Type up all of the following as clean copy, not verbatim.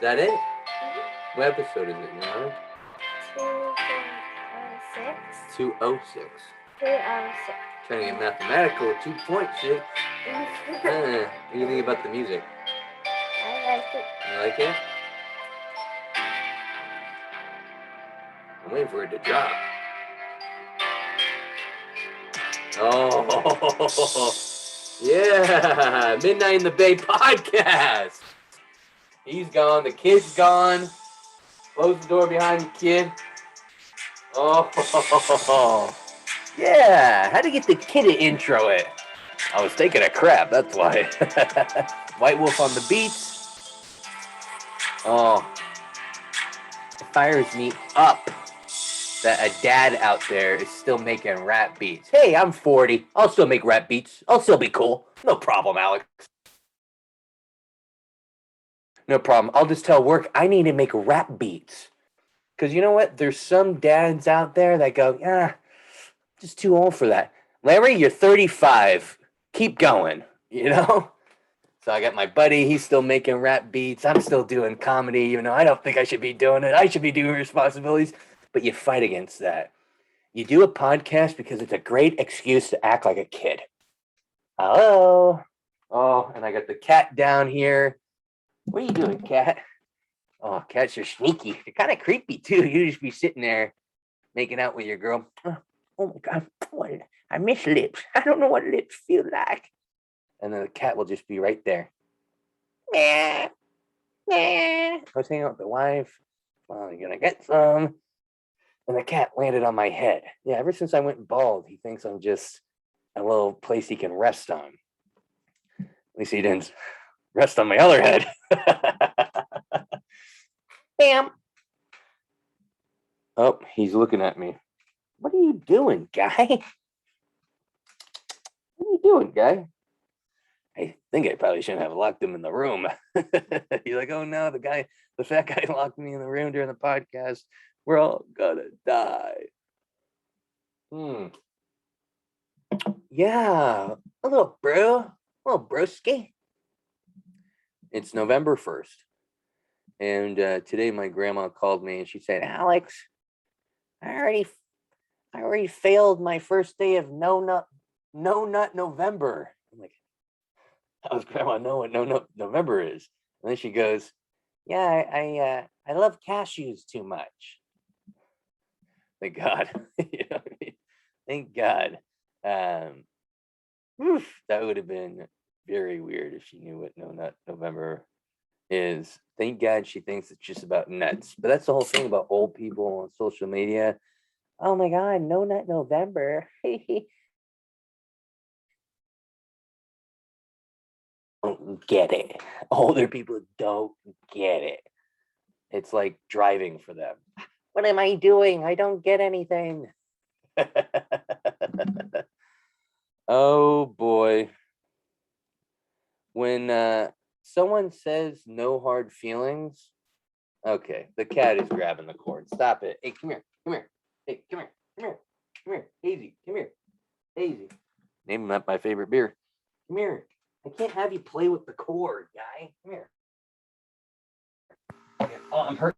that it? Mm-hmm. What episode is it, Your Honor? 206. 206. 206. Trying to get mathematical with 2.6. What do you think about the music? I like it. You like it? I'm waiting for it to drop. Oh, yeah. Midnight in the Bay podcast. He's gone. The kid's gone. Close the door behind you, kid. Oh, yeah. How to get the kid to intro it? I was taking a crap, that's why. White Wolf on the beats. Oh, it fires me up that a dad out there is still making rap beats. Hey, I'm 40. I'll still make rap beats. I'll still be cool. No problem, Alex. No problem. I'll just tell work I need to make rap beats. Because you know what? There's some dads out there that go, yeah, just too old for that. Larry, you're 35. Keep going, you know? So I got my buddy. He's still making rap beats. I'm still doing comedy. You know, I don't think I should be doing it. I should be doing responsibilities. But you fight against that. You do a podcast because it's a great excuse to act like a kid. Hello. Oh, and I got the cat down here. What are you doing, cat? Oh, cats are sneaky. They're kind of creepy, too. You just be sitting there making out with your girl. Oh my God. I miss lips. I don't know what lips feel like. And then the cat will just be right there. Meh. Meh. I was hanging out with the wife. Well, you're going to get some. And the cat landed on my head. Yeah, ever since I went bald, he thinks I'm just a little place he can rest on. At least he didn't rest on my other head. Bam. Oh, he's looking at me. What are you doing, guy? What are you doing, guy? I think I probably shouldn't have locked him in the room. He's like, oh no, the fat guy locked me in the room during the podcast. We're all gonna die. Yeah, a little broski. It's November 1st. And today my grandma called me and she said, Alex, I already failed my first day of no nut November. I'm like, how does grandma know what no nut November is? And then she goes, yeah, I love cashews too much. Thank God. You know what I mean? Thank God. That would have been very weird if she knew what no nut November is. Thank God she thinks it's just about nuts. But that's the whole thing about old people on social media. Oh my God, no nut November. Don't get it. Older people don't get it. It's like driving for them. What am I doing? I don't get anything. Oh boy. When someone says no hard feelings, okay, the cat is grabbing the cord. Stop it. Hey, come here. Come here. Hey, come here. Come here. Come here. Hazy. Come here. Hazy. Name that my favorite beer. Come here. I can't have you play with the cord, guy. Come here. Oh, I'm hurt.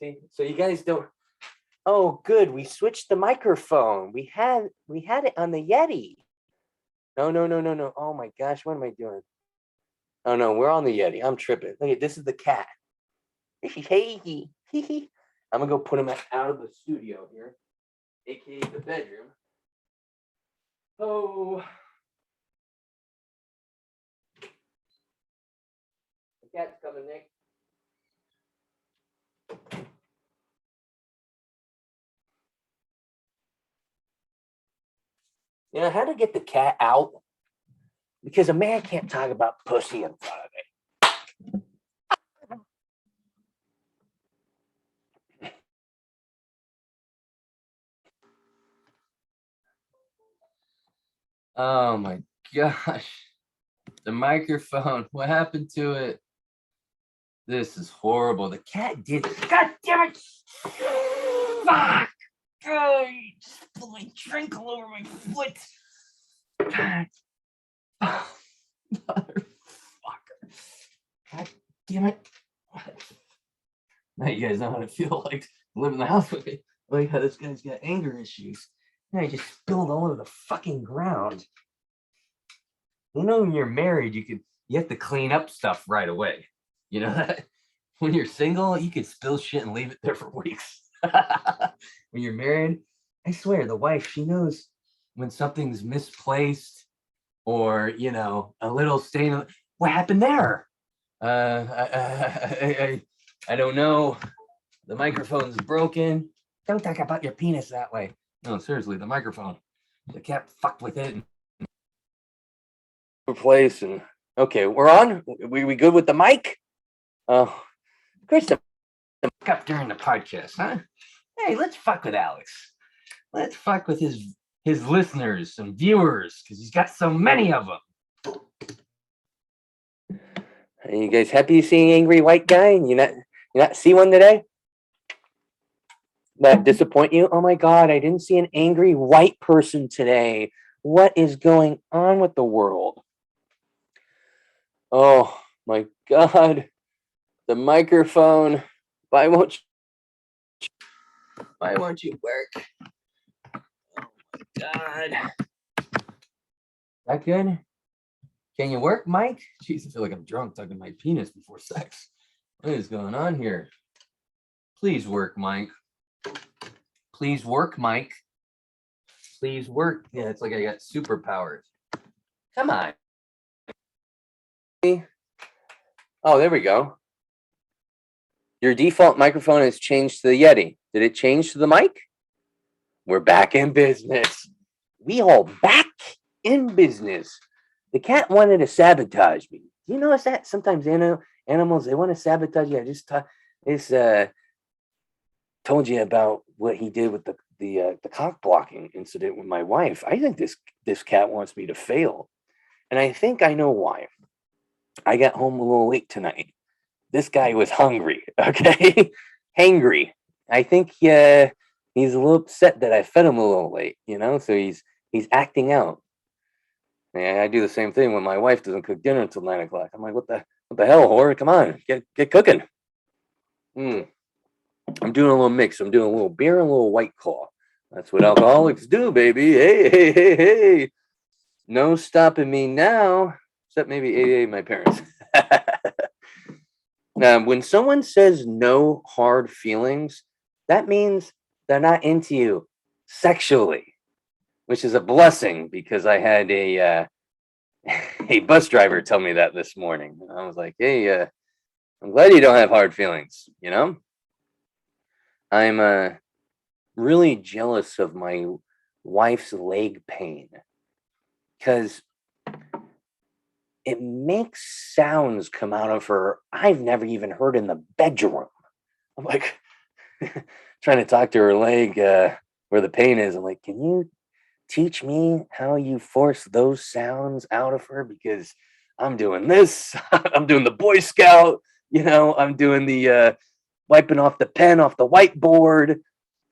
See, so you guys don't. Oh, good. We switched the microphone. We had it on the Yeti. No. Oh my gosh, what am I doing? Oh no, we're on the Yeti. I'm tripping. Look at this is the cat. This is Hazy. I'm gonna go put him out of the studio here, aka the bedroom. Oh, the cat's coming, Nick. You know how to get the cat out? Because a man can't talk about pussy in front of me. Oh my gosh. The microphone. What happened to it? This is horrible. The cat did it. God damn it. Fuck. Oh, you just spilled my drink all over my foot. God. Oh. Motherfucker. God damn it. Now you guys know how to feel like live in the house with me. Like how this guy's got anger issues. Now he just spilled all over the fucking ground. You know, when you're married, you have to clean up stuff right away. You know that? When you're single, you can spill shit and leave it there for weeks. When you're married, I swear, the wife, she knows when something's misplaced or, you know, a little stain. What happened there? I don't know. The microphone's broken. Don't talk about your penis that way. No, seriously, the microphone. The cat fucked with it. Place and okay, we're on. We good with the mic? Oh, Chris, the fuck up during the podcast, huh? Hey, let's fuck with Alex. Let's fuck with his listeners and viewers because he's got so many of them. Are you guys happy seeing angry white guy? And you not see one today? That disappoint you? Oh my God, I didn't see an angry white person today. What is going on with the world? Oh my God, the microphone. Why won't you work? Oh my God. That good? Can you work, Mike? Jeez, I feel like I'm drunk talking my penis before sex. What is going on here? Please work, Mike. Please work, Mike. Please work. Yeah, it's like I got superpowers. Come on. Oh, there we go. Your default microphone has changed to the Yeti. Did it change to the mic? We're back in business. We all back in business. The cat wanted to sabotage me. Do you notice that? Sometimes animals, they want to sabotage you. I just told you about what he did with the cock blocking incident with my wife. I think this cat wants me to fail. And I think I know why. I got home a little late tonight. This guy was hungry, okay? Hangry. I think he's a little upset that I fed him a little late, you know? So he's acting out. And I do the same thing when my wife doesn't cook dinner until 9 o'clock. I'm like, what the hell, whore? Come on, get cooking. I'm doing a little mix. I'm doing a little beer and a little White Claw. That's what alcoholics do, baby. Hey. No stopping me now, except maybe AA, my parents. Now, when someone says no hard feelings, that means they're not into you sexually, which is a blessing because I had a bus driver tell me that this morning. I was like, hey, I'm glad you don't have hard feelings, you know? I'm really jealous of my wife's leg pain because it makes sounds come out of her I've never even heard in the bedroom. I'm like trying to talk to her leg where the pain is. I'm like, can you teach me how you force those sounds out of her? Because I'm doing this. I'm doing the Boy Scout. You know, I'm doing the wiping off the pen off the whiteboard.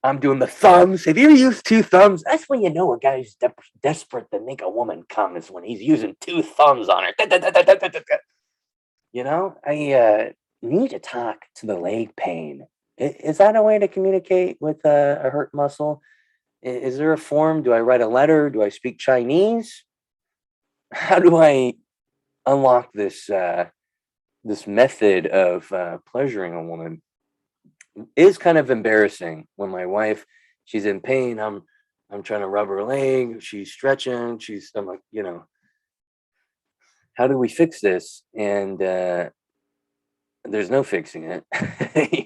I'm doing the thumbs. Have you ever used two thumbs? That's when you know a guy's desperate to make a woman come, is when he's using two thumbs on her. You know, I need to talk to the leg pain. Is that a way to communicate with a hurt muscle? Is there a form? Do I write a letter? Do I speak Chinese? How do I unlock this method of pleasuring a woman? Is kind of embarrassing when my wife, she's in pain. I'm trying to rub her leg. She's stretching. I'm like, you know, how do we fix this? And there's no fixing it.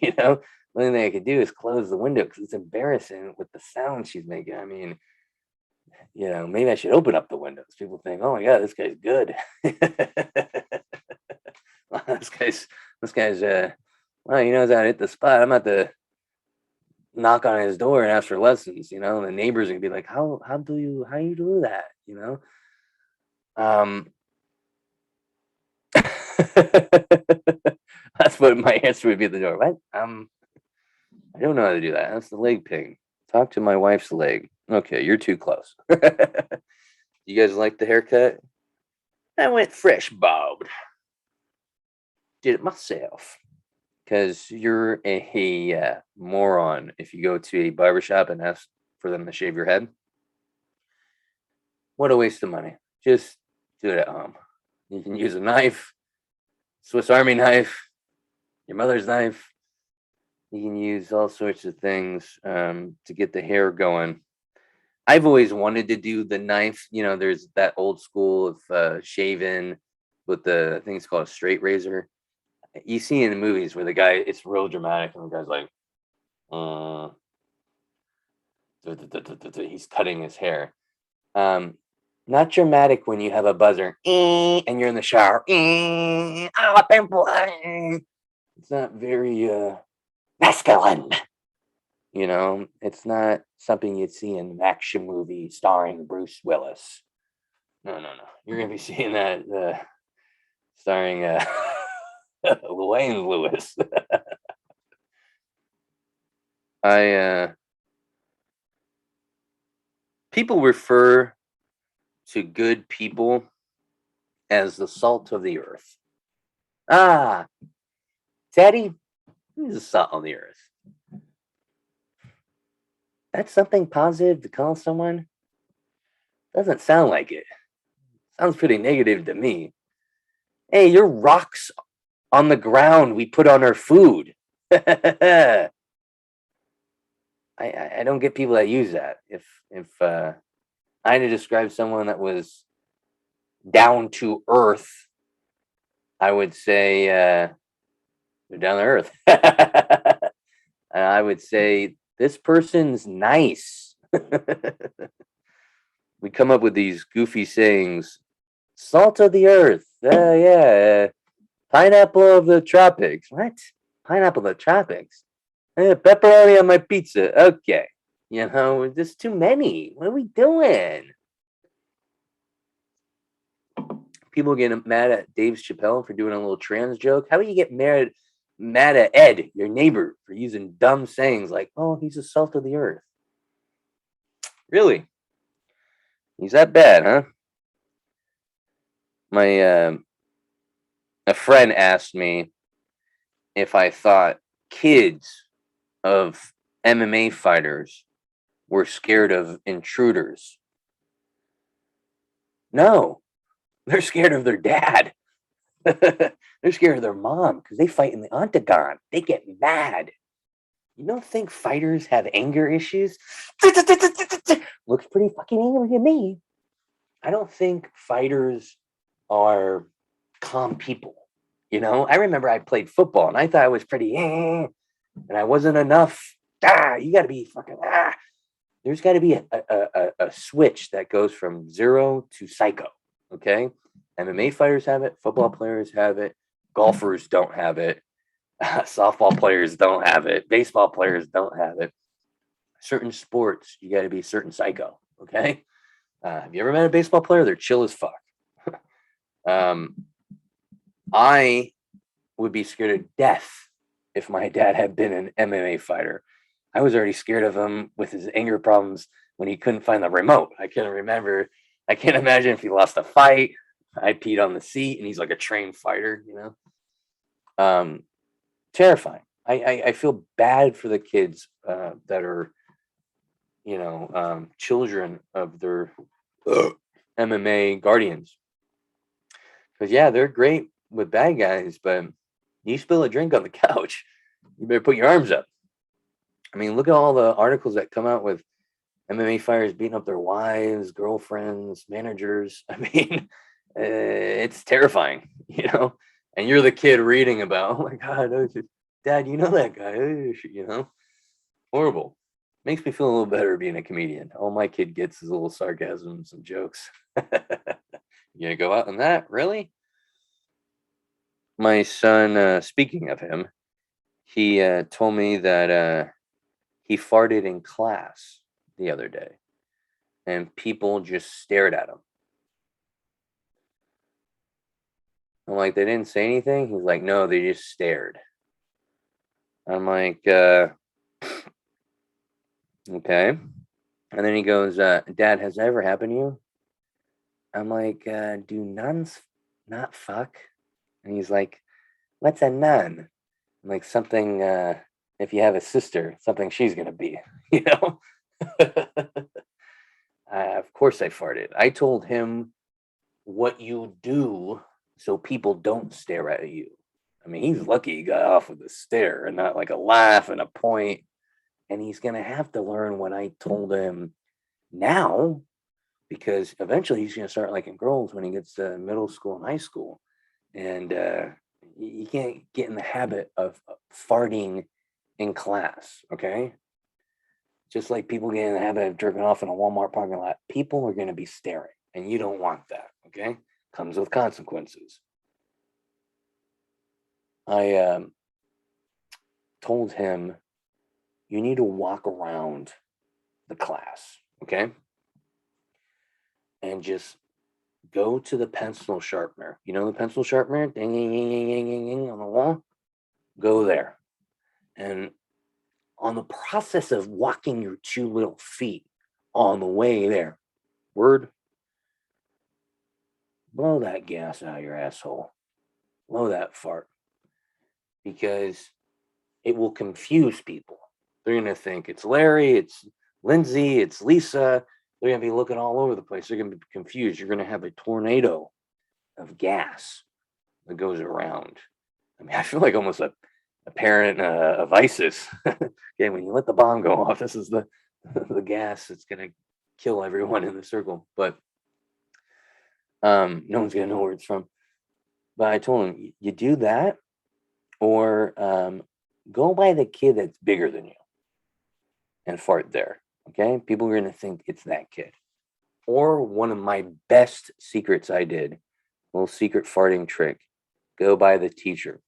You know, the only thing I could do is close the window because it's embarrassing with the sound she's making. I mean, you know, maybe I should open up the windows. People think, oh my God, this guy's good. this guy's well, he knows how to hit the spot. I'm about to knock on his door and ask for lessons, you know. The neighbors are gonna be like, how do you do that? You know? That's what my answer would be at the door. What? I don't know how to do that. That's the leg ping. Talk to my wife's leg. Okay, you're too close. You guys like the haircut? I went fresh bobbed. Did it myself. Because you're a moron if you go to a barbershop and ask for them to shave your head. What a waste of money. Just do it at home. You can use a knife, Swiss Army knife, your mother's knife. You can use all sorts of things to get the hair going. I've always wanted to do the knife. There's that old school of shaving with the things called a straight razor. You see in the movies where the guy, it's real dramatic, and the guy's like, he's cutting his hair. Not dramatic when you have a buzzer and you're in the shower. It's not very masculine. It's not something you'd see in an action movie starring Bruce Willis. No. You're gonna be seeing that starring Wayne Lewis. People refer to good people as the salt of the earth. Teddy, he's the salt of the earth. That's something positive to call someone? Doesn't sound like it. Sounds pretty negative to me. Hey, you're rocks on the ground we put on our food. I don't get people that use that. If I had to describe someone that was down to earth, I would say they're down to earth. I would say this person's nice. We come up with these goofy sayings. Salt of the earth. Pineapple of the tropics. What? Pineapple of the tropics? Pepperoni on my pizza. Okay. There's too many. What are we doing? People get mad at Dave Chappelle for doing a little trans joke. How do you get mad at Ed, your neighbor, for using dumb sayings like, oh, he's the salt of the earth? Really? He's that bad, huh? A friend asked me if I thought kids of MMA fighters were scared of intruders. No, they're scared of their dad. They're scared of their mom because they fight in the octagon. They get mad. You don't think fighters have anger issues? Looks pretty fucking angry to me. I don't think fighters are calm people. I remember I played football and I thought I was pretty, and I wasn't enough. You got to be fucking. There's got to be a switch that goes from 0 to psycho. Okay, MMA fighters have it. Football players have it. Golfers don't have it. Softball players don't have it. Baseball players don't have it. Certain sports, you got to be a certain psycho. Okay. Have you ever met a baseball player? They're chill as fuck. I would be scared of death if my dad had been an MMA fighter. I was already scared of him with his anger problems when he couldn't find the remote. I can't imagine if he lost a fight. I peed on the seat and he's like a trained fighter, Terrifying. I feel bad for the kids that are, children of their MMA guardians. Because, yeah, they're great with bad guys, but you spill a drink on the couch, you better put your arms up. I mean, look at all the articles that come out with MMA fighters beating up their wives, girlfriends, managers. I mean, it's terrifying, and you're the kid reading about, oh my God, Dad, that guy, horrible. Makes me feel a little better being a comedian. All my kid gets is a little sarcasm and some jokes. You gonna go out on that? Really? My son, speaking of him, he told me that he farted in class the other day and people just stared at him. I'm like, they didn't say anything? He's like, no, they just stared. I'm like, okay. And then he goes, Dad, has that ever happened to you? I'm like, do nuns not fuck? And he's like, what's a nun? I'm like, something, if you have a sister, something she's going to be, you know? Of course I farted. I told him what you do so people don't stare at you. I mean, he's lucky he got off with a stare and not like a laugh and a point. And he's going to have to learn what I told him now, because eventually he's going to start liking girls when he gets to middle school and high school. And you can't get in the habit of farting in class, okay? Just like people get in the habit of jerking off in a Walmart parking lot, people are going to be staring, and you don't want that, okay? Comes with consequences. I told him, you need to walk around the class, okay? And just go to the pencil sharpener. You know the pencil sharpener? Ding, ding, ding, ding, ding, ding, ding on the wall? Go there. And on the process of walking your 2 little feet on the way there, word, blow that gas out of your asshole. Blow that fart. Because it will confuse people. They're going to think it's Larry, it's Lindsay, it's Lisa. They're going to be looking all over the place. They're going to be confused. You're going to have a tornado of gas that goes around. I mean, I feel like almost a parent of ISIS. Okay, when you let the bomb go off, this is the gas that's going to kill everyone in the circle. But no one's going to know where it's from. But I told him, you do that, or go by the kid that's bigger than you and fart there. Okay, people are going to think it's that kid. Or one of my best secrets I did, little secret farting trick, go by the teacher.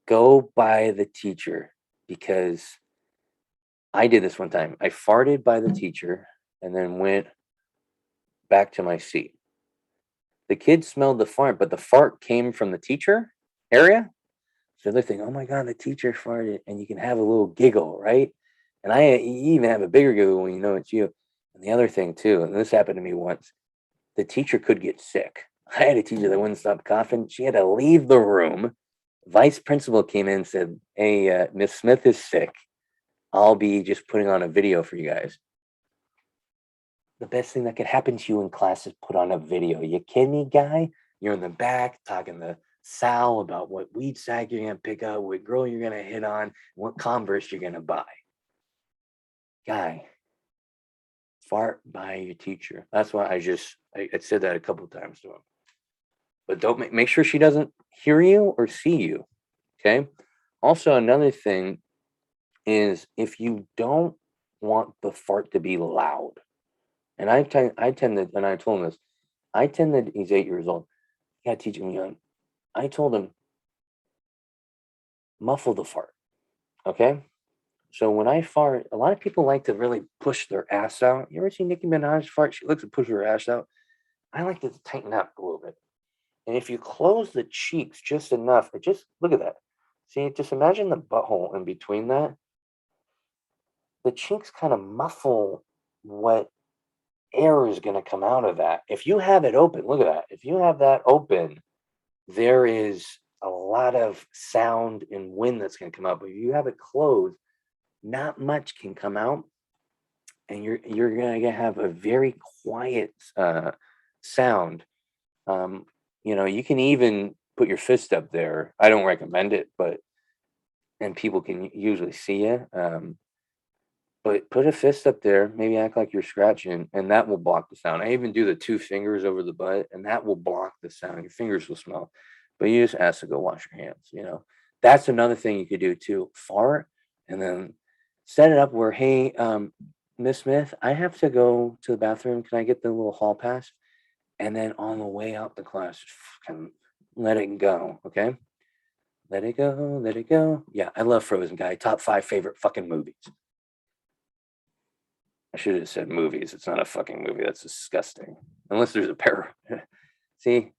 Go by the teacher, because I did this one time. I farted by the teacher and then went back to my seat. The kid smelled the fart, but the fart came from the teacher area. So they're thinking, oh my God, the teacher farted. And you can have a little giggle, right? And you even have a bigger giggle when you know it's you. And the other thing too, and this happened to me once, the teacher could get sick. I had a teacher that wouldn't stop coughing. She had to leave the room. Vice principal came in and said, hey, Miss Smith is sick. I'll be just putting on a video for you guys. The best thing that could happen to you in class is put on a video. You kidding me, guy? You're in the back talking to Sal about what weed sack you're going to pick up, what girl you're going to hit on, what Converse you're going to buy. Guy, fart by your teacher. That's why I said that a couple of times to him. But don't make sure she doesn't hear you or see you, okay? Also, another thing is, if you don't want the fart to be loud, and I tend to, and I told him this, he's 8 years old. You gotta teach him young. I told him, muffle the fart, okay? So when I fart, a lot of people like to really push their ass out. You ever see Nicki Minaj fart? She likes to push her ass out. I like to tighten up a little bit. And if you close the cheeks just enough, look at that. See, just imagine the butthole in between that. The cheeks kind of muffle what air is going to come out of that. If you have it open, look at that. If you have that open, there is a lot of sound and wind that's going to come out. But if you have it closed, not much can come out, and you're going to have a very quiet sound. You can even put your fist up there. I don't recommend it, and people can usually see you. But put a fist up there, maybe act like you're scratching, and that will block the sound. I even do the 2 fingers over the butt, and that will block the sound. Your fingers will smell, but you just ask to go wash your hands. That's another thing you could do too. Fart, and then set it up where, hey, Miss Smith, I have to go to the bathroom. Can I get the little hall pass? And then on the way out the class, just fucking let it go, okay? Let it go, let it go. Yeah, I love Frozen, guy. Top 5 favorite fucking movies. I should have said movies. It's not a fucking movie. That's disgusting. Unless there's a pair. See,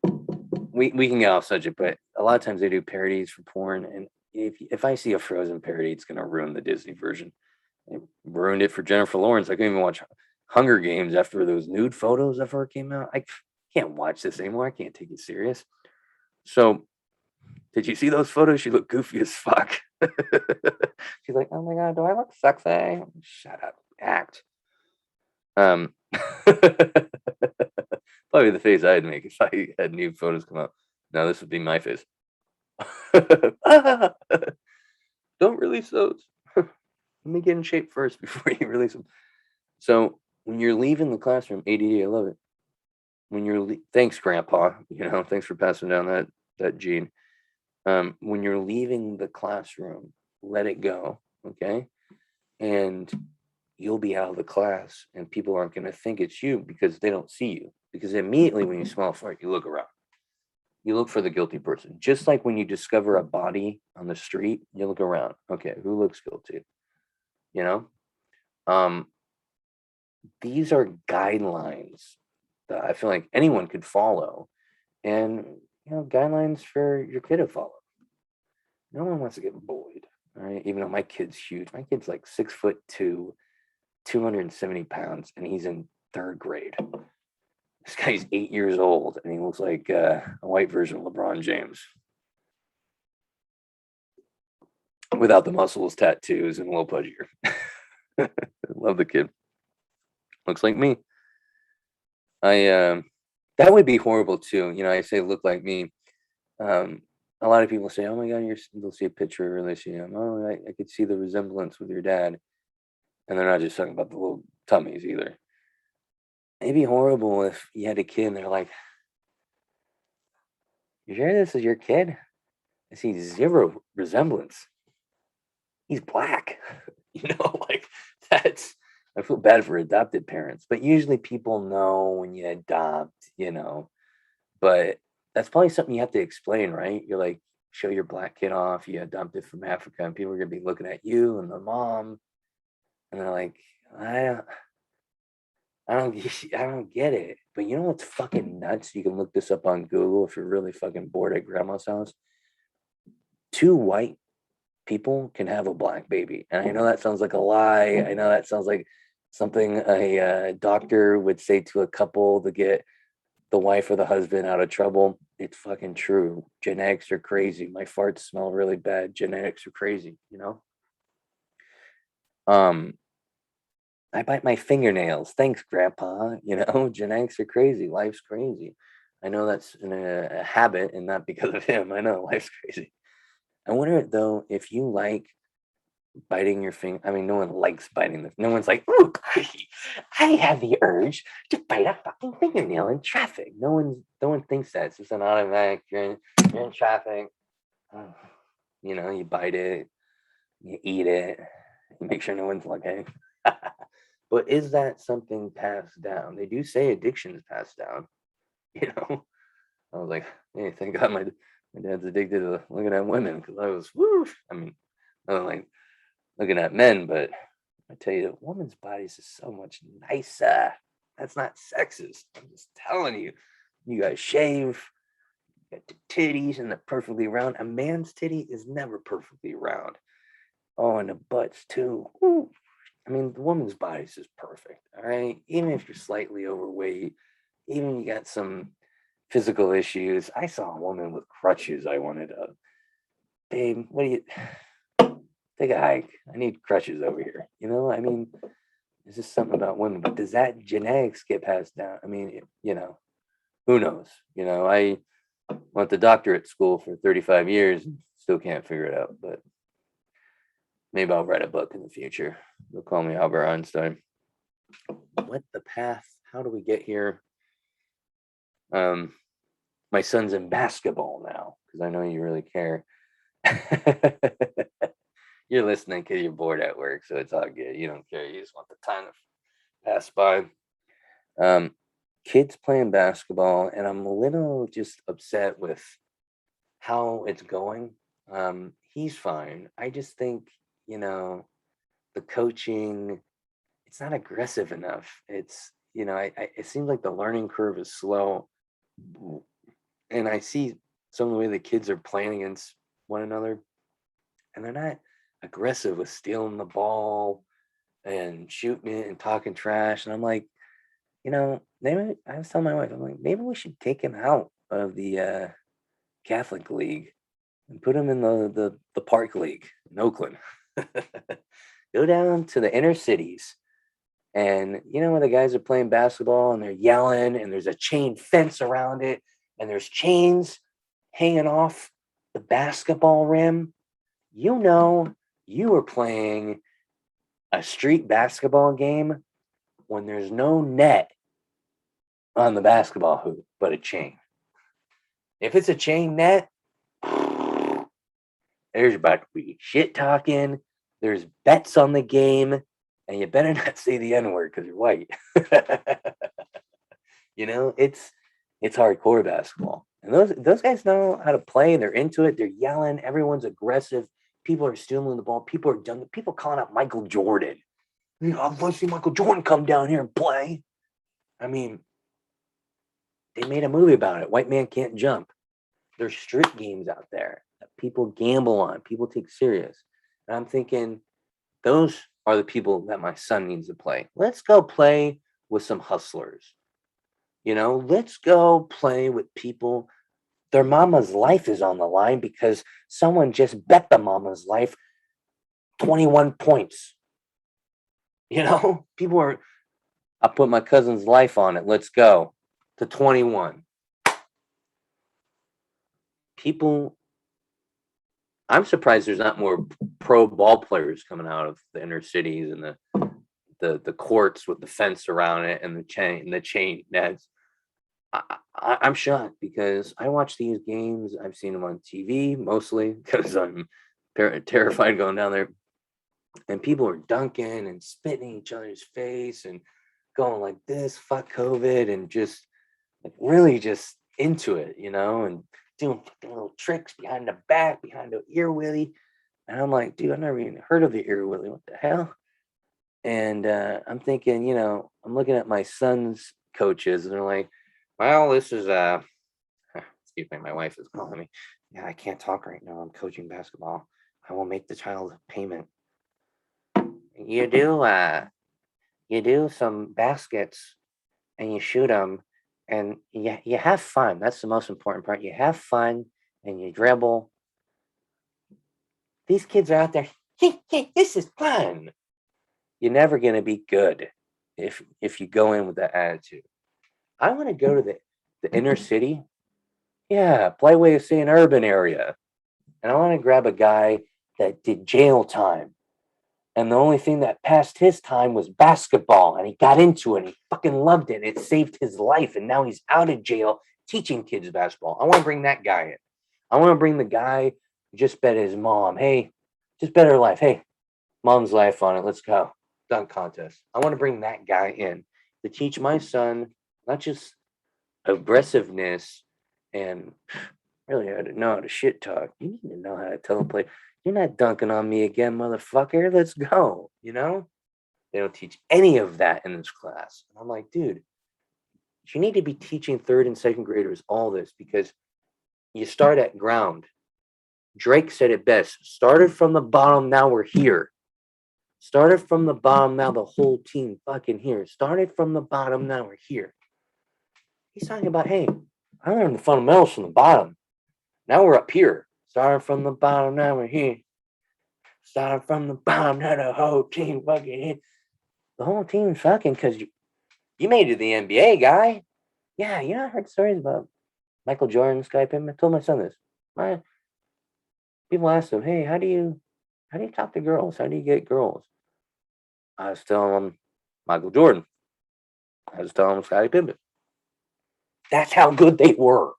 we can get off subject, but a lot of times they do parodies for porn. And if I see a Frozen parody, it's going to ruin the Disney version. They ruined it for Jennifer Lawrence. I couldn't even watch Hunger Games after those nude photos of her came out. I can't watch this anymore. I can't take it serious. So, did you see those photos? She looked goofy as fuck. She's like, "Oh my god, do I look sexy?" Shut up, act. Um, probably the face I'd make if I had nude photos come out. No, this would be my face. Don't release those. Let me get in shape first before you release them. So when you're leaving the classroom, ADD, I love it. When you're thanks, Grandpa. Thanks for passing down that gene. When you're leaving the classroom, let it go, okay? And you'll be out of the class, and people aren't going to think it's you because they don't see you. Because immediately when you smell a fart, you look around. You look for the guilty person. Just like when you discover a body on the street, you look around. Okay, who looks guilty? You know? These are guidelines that I feel like anyone could follow, and guidelines for your kid to follow. No one wants to get bullied, all right? Even though my kid's huge. My kid's like 6'2", 270 pounds, and he's in third grade. This guy's 8 years old, and he looks like a white version of LeBron James. Without the muscles, tattoos, and a little pudgier. Love the kid. Looks like me. That would be horrible too. I say look like me. A lot of people say, "Oh my God, they'll see a picture or they see him. Oh, I could see the resemblance with your dad," and they're not just talking about the little tummies either. It'd be horrible if you had a kid and they're like, "You sure this is your kid? I see zero resemblance. He's black." Like that's. I feel bad for adopted parents, but usually people know when you adopt, but that's probably something you have to explain, right? You're like, show your black kid off, you adopted from Africa, and people are gonna be looking at you and the mom, and they're like, I don't, I don't get it. But you know what's fucking nuts? You can look this up on Google if you're really fucking bored at grandma's house. 2 white people can have a black baby, and I know that sounds like a lie. I know that sounds like something a doctor would say to a couple to get the wife or the husband out of trouble. It's fucking true. Genetics are crazy. My farts smell really bad. Genetics are crazy, I bite my fingernails. Thanks, Grandpa. Genetics are crazy. Life's crazy. I know that's a habit and not because of him. I know life's crazy. I wonder though if you like biting your finger. I mean, no one likes biting the. No one's like, "Ooh, I have the urge to bite a fucking fingernail in traffic." No one thinks that. It's just an automatic. You're in traffic. You bite it, you eat it, you make sure no one's looking. But is that something passed down? They do say addiction is passed down. You know, I was like, hey, thank God my dad's addicted to looking at women because I was, woo. I mean, I don't like looking at men, but I tell you, a woman's body is just so much nicer. That's not sexist. I'm just telling you. You guys shave, you got the titties and they're perfectly round. A man's titty is never perfectly round. Oh, and the butts too. Ooh. I mean, the woman's body is just perfect. All right. Even if you're slightly overweight, even you got some physical issues. I saw a woman with crutches. I wanted to, babe, what do you take a hike? I need crutches over here. I mean, it's just something about women. But does that genetics get passed down? I mean, who knows? I went to doctorate school for 35 years and still can't figure it out. But maybe I'll write a book in the future. They'll call me Albert Einstein. What the path? How do we get here? My son's in basketball now because I know you really care. You're listening because you're bored at work, so it's all good. You don't care. You just want the time to pass by. Kids playing basketball, and I'm a little just upset with how it's going. He's fine. I just think, the coaching, it's not aggressive enough. It's, it seems like the learning curve is slow. And I see some of the way the kids are playing against one another, and they're not aggressive with stealing the ball. and shooting it and talking trash. And I'm like, maybe I was telling my wife, I'm like, maybe we should take him out of the Catholic League and put him in the Park League in Oakland. Go down to the inner cities. And where the guys are playing basketball and they're yelling and there's a chain fence around it and there's chains hanging off the basketball rim. You are playing a street basketball game when there's no net on the basketball hoop but a chain. If it's a chain net, there's about to be shit talking. There's bets on the game, and you better not say the N-word because you're white. It's hardcore basketball. And those guys know how to play. They're into it. They're yelling. Everyone's aggressive. People are stealing the ball. People are done. People calling out Michael Jordan. I'd love to see Michael Jordan come down here and play. I mean, they made a movie about it. White Man Can't Jump. There's street games out there that people gamble on, people take serious. And I'm thinking, those are the people that my son needs to play. Let's go play with some hustlers. Let's go play with people. Their mama's life is on the line because someone just bet the mama's life 21 points. People are, I put my cousin's life on it. Let's go to 21. People, I'm surprised there's not more pro ball players coming out of the inner cities and the courts with the fence around it and the chain nets. I'm shocked because I watch these games. I've seen them on TV mostly because I'm terrified going down there. And people are dunking and spitting in each other's face and going like this, fuck COVID, and just like really just into it, and doing fucking little tricks behind the back, behind the ear willy. And I'm like, dude, I've never even heard of the ear willy. What the hell? And I'm thinking, I'm looking at my son's coaches and they're like, well, this is excuse me, my wife is calling me. Yeah, I can't talk right now. I'm coaching basketball. I will make the child a payment. You do some baskets and you shoot them and you have fun. That's the most important part. You have fun and you dribble. These kids are out there. This is fun. You're never going to be good if you go in with that attitude. I want to go to the inner city. Yeah, polite way of saying urban area. And I want to grab a guy that did jail time. And the only thing that passed his time was basketball. And he got into it and he fucking loved it. It saved his life. And now he's out of jail teaching kids basketball. I want to bring that guy in. I want to bring the guy who just bet his mom. Hey, just bet her life. Hey, mom's life on it. Let's go. Dunk contest. I want to bring that guy in to teach my son not just aggressiveness and really how to know how to shit talk. You need to know how to tell a player, you're not dunking on me again, motherfucker. Let's go. They don't teach any of that in this class. And I'm like, dude, you need to be teaching third and second graders all this because you start at ground. Drake said it best. Started from the bottom, now we're here. Started from the bottom, now the whole team fucking here. Started from the bottom, now we're here. He's talking about, hey, I learned the fundamentals from the bottom. Now we're up here. Starting from the bottom, now we're here. Starting from the bottom, now the whole team fucking here. The whole team's fucking because you made it to the NBA, guy. Yeah, I heard stories about Michael Jordan Skype. I told my son this. People ask him, hey, how do you talk to girls? How do you get girls? I was telling him Michael Jordan. I was telling him Scottie Pippen. That's how good they were.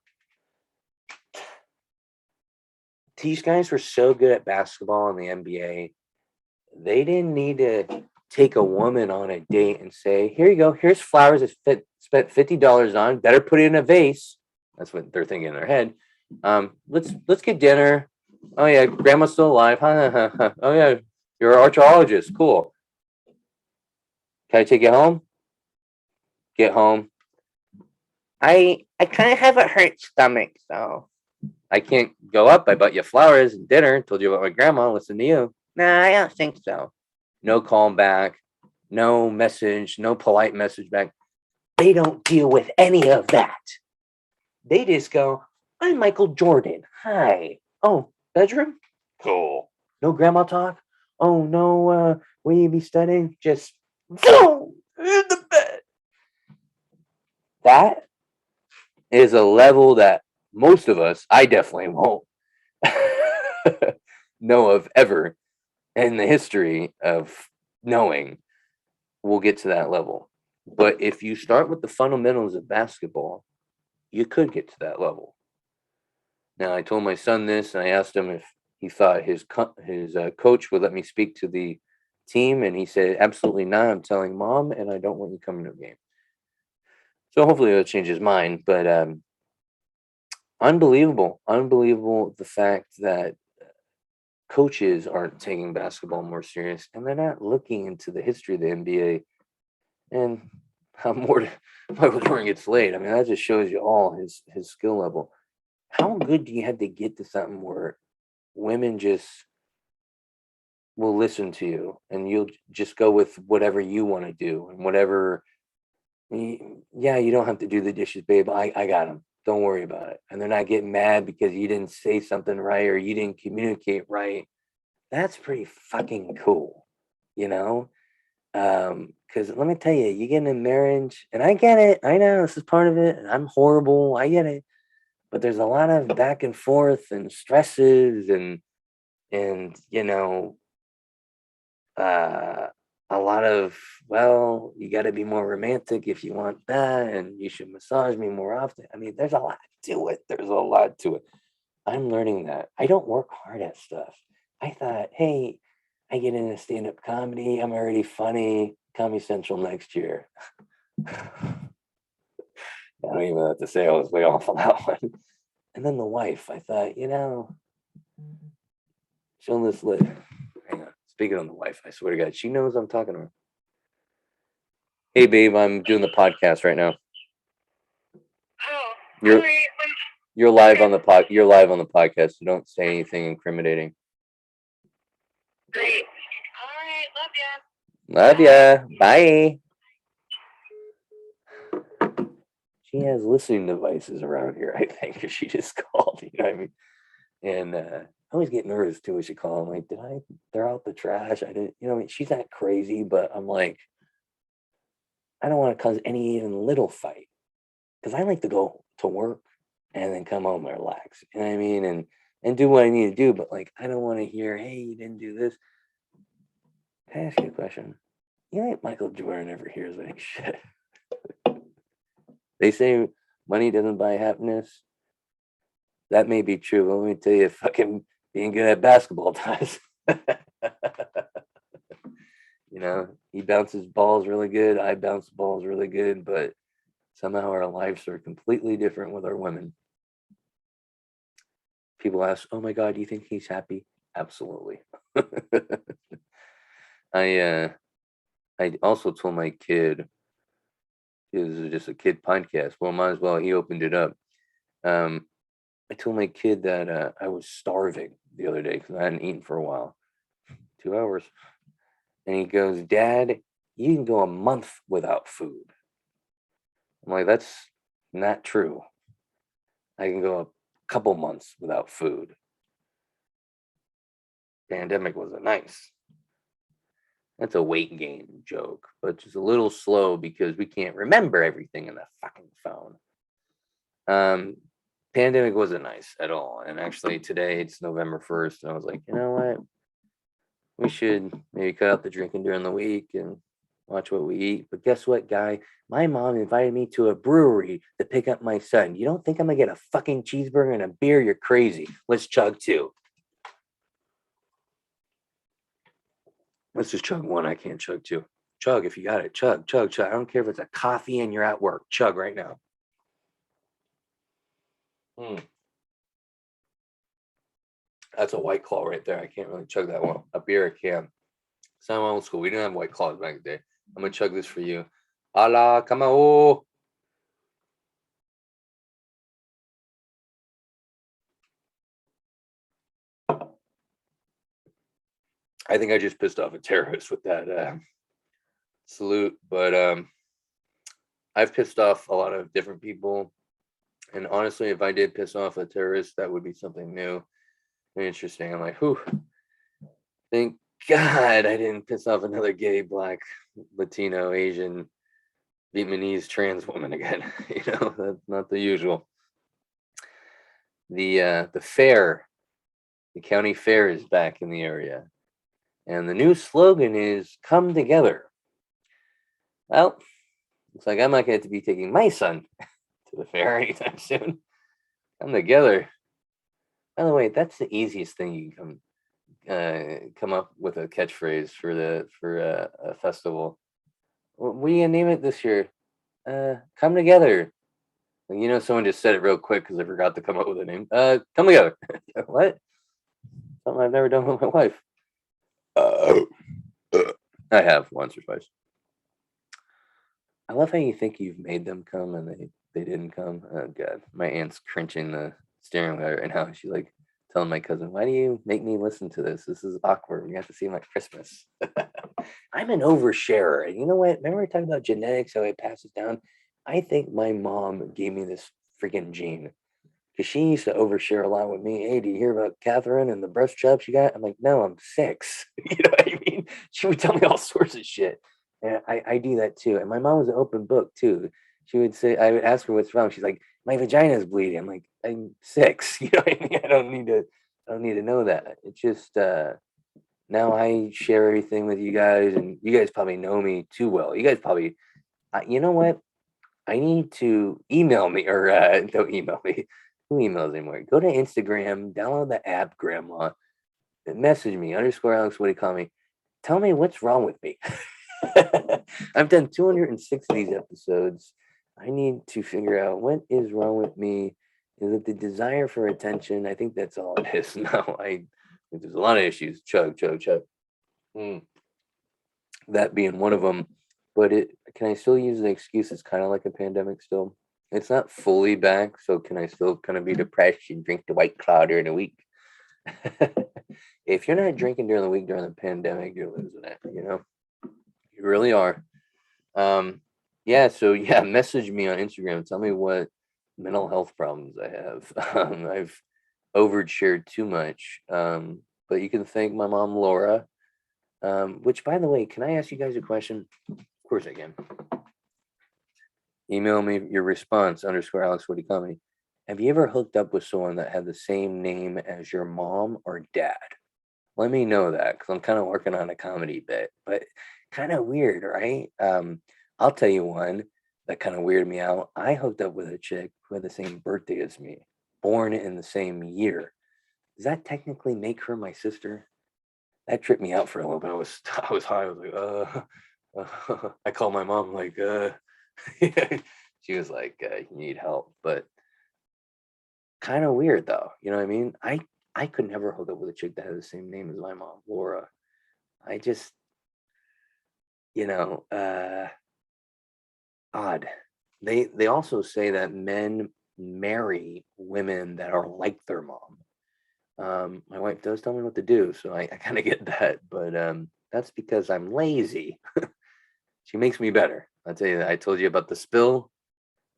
These guys were so good at basketball in the NBA. They didn't need to take a woman on a date and say, here you go, here's flowers that spent $50 on, better put it in a vase. That's what they're thinking in their head. Let's get dinner. Oh yeah, grandma's still alive. Oh yeah, you're an archaeologist. Cool. Can I take you home? Get home. I kind of have a hurt stomach, so I can't go up. I bought you flowers and dinner. Told you about my grandma. Listen to you. Nah, I don't think so. No calling back. no message, no polite message back. They don't deal with any of that. They just go, I'm Michael Jordan. Hi. Oh, bedroom? Cool. No grandma talk? Oh, no, will you be studying? Just boom, in the bed. That is a level that most of us, I definitely won't know of ever in the history of knowing we'll get to that level. But if you start with the fundamentals of basketball, you could get to that level. Now, I told my son this, and I asked him if he thought his coach would let me speak to the team, and he said, absolutely not. I'm telling mom, and I don't want you coming to a game. So hopefully it'll change his mind. But unbelievable the fact that coaches aren't taking basketball more serious, and they're not looking into the history of the NBA and how more by the time it gets late. I mean, that just shows you all his skill level. How good do you have to get to something where women just will listen to you and you'll just go with whatever you want to do and whatever? Yeah, you don't have to do the dishes, babe. I got them. Don't worry about it. And they're not getting mad because you didn't say something right or you didn't communicate right. That's pretty fucking cool, you know? Because let me tell you, you get in a marriage, and I get it. I know this is part of it. And I'm horrible. I get it. But there's a lot of back and forth and stresses and a lot of, well, you got to be more romantic if you want that, and you should massage me more often. I mean, there's a lot to it. There's a lot to it. I'm learning that. I don't work hard at stuff. I thought, hey, I get into stand-up comedy. I'm already funny. Comedy Central next year. I don't even have to say I was way off on that one. And then the wife, I thought, she'll this lit. Hang on. Speaking of the wife, I swear to God, she knows I'm talking to her. Hey, babe, I'm doing the podcast right now. Oh, You're all right. you're live on the You're live on the podcast. So don't say anything incriminating. Great. All right. Love ya. Love ya. Bye. She has listening devices around here, I think, because she just called. You know what I mean? And I always get nervous too when she calls. I'm like, did I throw out the trash? I didn't. I mean, she's not crazy, but I'm like, I don't want to cause any even little fight because I like to go to work and then come home and relax. You know what I mean? And do what I need to do. But like, I don't want to hear, hey, you didn't do this. Can I ask you a question? You think Michael Jordan ever hears any shit? They say money doesn't buy happiness. That may be true. But let me tell you, fucking being good at basketball does. He bounces balls really good. I bounce balls really good, but somehow our lives are completely different with our women. People ask, "Oh my God, do you think he's happy?" Absolutely. I also told my kid, this is just a kid podcast. Well, might as well. He opened it up. I told my kid that I was starving the other day because I hadn't eaten for a while, 2 hours. And he goes, Dad, you can go a month without food. I'm like, that's not true. I can go a couple months without food. Pandemic wasn't nice. That's a weight gain joke, but just a little slow because we can't remember everything in the fucking phone. Pandemic wasn't nice at all. And actually today it's November 1st. And I was like, you know what? We should maybe cut out the drinking during the week and watch what we eat. But guess what, guy? My mom invited me to a brewery to pick up my son. You don't think I'm gonna get a fucking cheeseburger and a beer? You're crazy. Let's chug two. Let's just chug one. I can't chug two. Chug if you got it. Chug, chug, chug. I don't care if it's a coffee and you're at work. Chug right now. That's a White Claw right there. I can't really chug that one. A beer I can. Sound old school. We didn't have White Claws back in the day. I'm gonna chug this for you. Ala kamao. I think I just pissed off a terrorist with that salute. But I've pissed off a lot of different people, and honestly, if I did piss off a terrorist, that would be something new and interesting. I'm like, whew, thank God I didn't piss off another gay, black, Latino, Asian, Vietnamese, trans woman again. That's not the usual. The fair, the county fair is back in the area, and the new slogan is "Come Together." Well, looks like I'm not going to be taking my son to the fair anytime soon. Come together. By the way, that's the easiest thing you can come up with a catchphrase for a festival. What are you gonna name it this year? Come together. Someone just said it real quick because I forgot to come up with a name. Come together. What? Something I've never done with my wife. I have once or twice. I love how you think you've made them come and they didn't come. Oh God, my aunt's crunching the steering wheel right now. She's like telling my cousin, "Why do you make me listen to this? This is awkward. We have to see my Christmas." I'm an oversharer. And you know what? Remember we talked about genetics, how it passes down? I think my mom gave me this freaking gene because she used to overshare a lot with me. Hey, do you hear about Catherine and the breast chops you got? I'm like, no, I'm 6. You know what I mean? She would tell me all sorts of shit. And I do that too. And my mom was an open book too. She would say, I would ask her what's wrong. She's like, my vagina is bleeding. I'm like, I'm 6. You know what I mean? I don't need to know that. It's just now I share everything with you guys, and you guys probably know me too well. You guys probably, you know what? I need to email me or don't email me. Who emails anymore? Go to Instagram, download the app, Grandma, message me _Alex. What do you call me? Tell me what's wrong with me. I've done 206 of these episodes. I need to figure out what is wrong with me. Is it the desire for attention? I think that's all it is. No, I think there's a lot of issues. Chug. That being one of them. But can I still use the excuse? It's kind of like a pandemic still. It's not fully back, so can I still kind of be depressed and drink the White Claw during the week? If you're not drinking during the week during the pandemic, you're losing it. You really are. Message me on Instagram. Tell me what mental health problems I have. I've overshared too much. But you can thank my mom, Laura. Which, by the way, can I ask you guys a question? Of course I can. Email me your response _Alex. What do you call me? Have you ever hooked up with someone that had the same name as your mom or dad? Let me know that because I'm kind of working on a comedy bit, but kind of weird, right? I'll tell you one that kind of weirded me out. I hooked up with a chick who had the same birthday as me, born in the same year. Does that technically make her my sister? That tripped me out for a little bit. I was high. I was like, I called my mom like, she was like, you need help, but kind of weird though. You know what I mean? I could never hook up with a chick that had the same name as my mom, Laura. I just, odd. They also say that men marry women that are like their mom. My wife does tell me what to do, so I kind of get that, but that's because I'm lazy. She makes me better. I'll tell you that. I told you about the spill.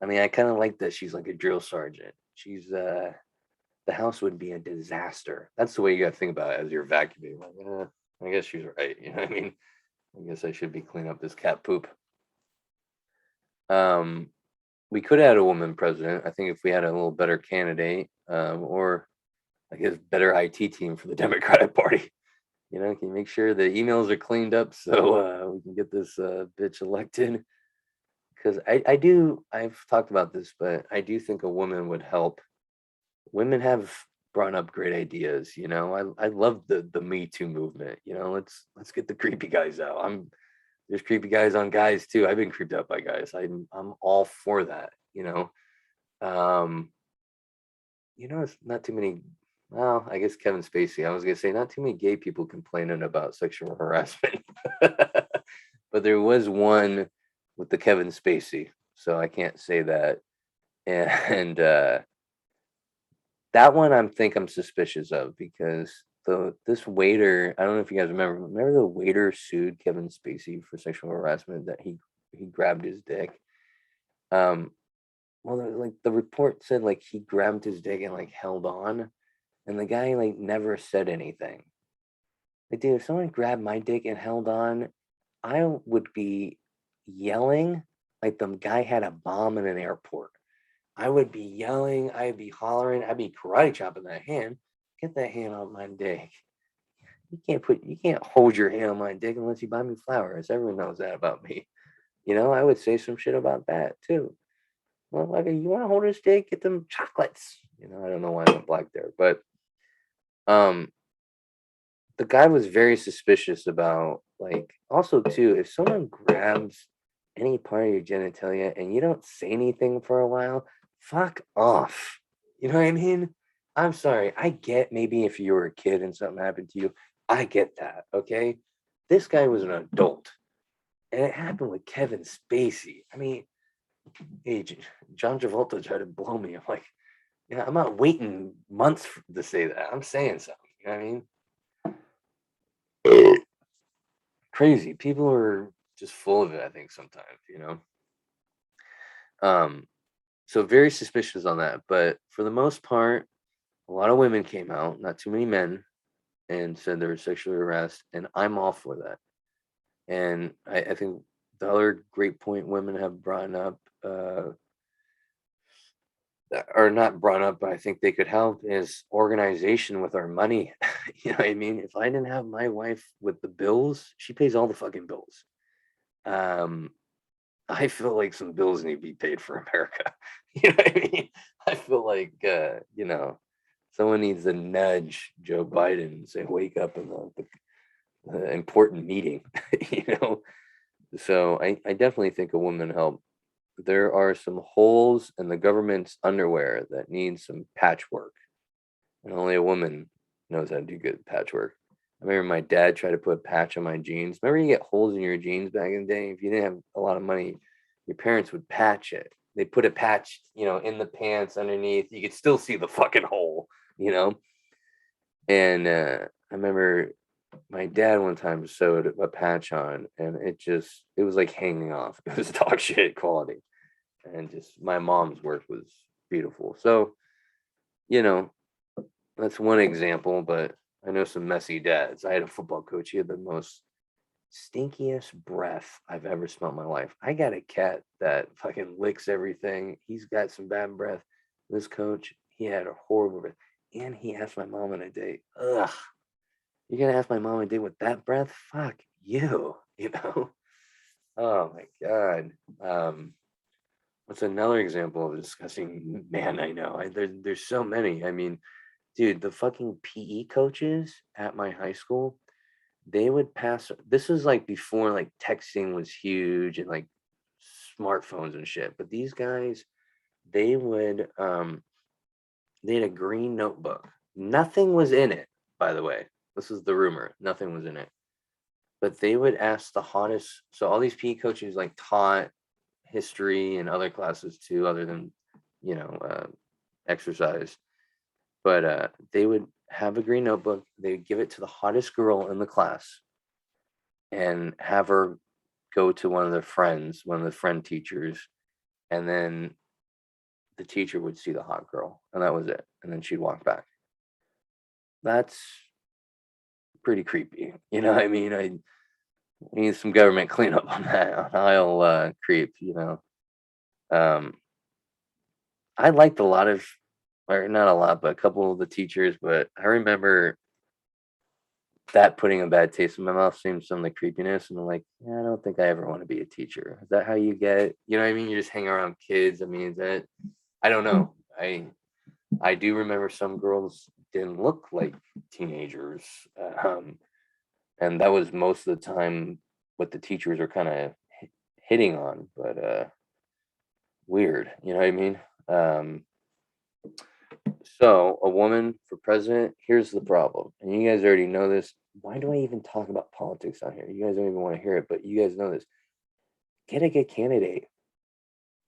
I mean, I kind of like that she's like a drill sergeant. She's the house would be a disaster. That's the way you got to think about it as you're vacuuming. Like, I guess she's right. You know what I mean? I guess I should be cleaning up this cat poop. We could have had a woman president. I think if we had a little better candidate, or I guess better IT team for the Democratic Party. Can you make sure the emails are cleaned up so we can get this bitch elected? Because I've talked about this, but I do think a woman would help. Women have brought up great ideas. I love the Me Too movement. Let's get the creepy guys out. There's creepy guys on guys too. I've been creeped out by guys. I'm all for that. It's not too many. Well, I guess Kevin Spacey. I was gonna say not too many gay people complaining about sexual harassment, but there was one with the Kevin Spacey, so I can't say that. And that one I'm suspicious of because this waiter, I don't know if you guys remember the waiter sued Kevin Spacey for sexual harassment that he grabbed his dick. Well, like the report said, like he grabbed his dick and like held on, and the guy like never said anything. Like, dude, if someone grabbed my dick and held on, I would be yelling like the guy had a bomb in an airport. I would be yelling, I'd be hollering, I'd be karate chopping that hand. Get that hand off my dick. You can't hold your hand on my dick unless you buy me flowers. Everyone knows that about me. You know, I would say some shit about that too. Well, like, you want to hold his dick? Get them chocolates. You know, I don't know why I went black there, but um, the guy was very suspicious about, like, also too, if someone grabs any part of your genitalia and you don't say anything for a while, fuck off. You know what I mean? I'm sorry. I get maybe if you were a kid and something happened to you, I get that. Okay. This guy was an adult, and it happened with Kevin Spacey. I mean, hey, John Travolta tried to blow me. I'm like, yeah, I'm not waiting months to say that. I'm saying something. You know what I mean? Crazy. People are just full of it, I think, sometimes, you know. So very suspicious on that. But for the most part, a lot of women came out, not too many men, and said they were sexually harassed, and I'm all for that. And I think the other great point women have brought up, or not brought up, but I think they could help, is organization with our money. You know what I mean? If I didn't have my wife with the bills, she pays all the fucking bills. Um, I feel like some bills need to be paid for America. You know what I mean? I feel like, you know, someone needs to nudge Joe Biden and say, wake up in the important meeting, you know? So I definitely think a woman help. There are some holes in the government's underwear that need some patchwork, and only a woman knows how to do good patchwork. I remember my dad tried to put a patch on my jeans. Remember, you get holes in your jeans back in the day? If you didn't have a lot of money, your parents would patch it. They put a patch, you know, in the pants underneath. You could still see the fucking hole, you know? And I remember my dad one time sewed a patch on, and it was like hanging off. It was dog shit quality. And just my mom's work was beautiful. So, you know, that's one example, but I know some messy dads. I had a football coach. He had the most stinkiest breath I've ever smelled in my life. I got a cat that fucking licks everything. He's got some bad breath. This coach, he had a horrible breath. And he asked my mom on a date. Ugh. You're gonna ask my mom on a date with that breath? Fuck you, you know? Oh my God. What's another example of a disgusting man I know? There's so many. I mean, dude, the fucking PE coaches at my high school, they would pass. This was like before like texting was huge and like smartphones and shit. But these guys, they would they had a green notebook. Nothing was in it, by the way. This is the rumor. Nothing was in it. But they would ask the hottest. So all these PE coaches like taught history and other classes too, other than, you know, exercise. But they would have a green notebook. They would give it to the hottest girl in the class and have her go to one of the friends, one of the friend teachers, and then the teacher would see the hot girl, and that was it. And then she'd walk back. That's pretty creepy. You know what I mean? I need some government cleanup on that aisle creep, you know. Um, I liked a lot of, or not a lot, but a couple of the teachers, but I remember that putting a bad taste in my mouth, seeing some of the creepiness, and I'm like, yeah, I don't think I ever want to be a teacher. Is that how you get, you know what I mean? You just hang around kids. I mean, is that, I don't know. I do remember some girls didn't look like teenagers. Um, and that was most of the time what the teachers are kind of hitting on, but weird, you know what I mean? Um, so a woman for president, here's the problem, and you guys already know this. Why do I even talk about politics on here? You guys don't even want to hear it, but you guys know this. Get a good candidate.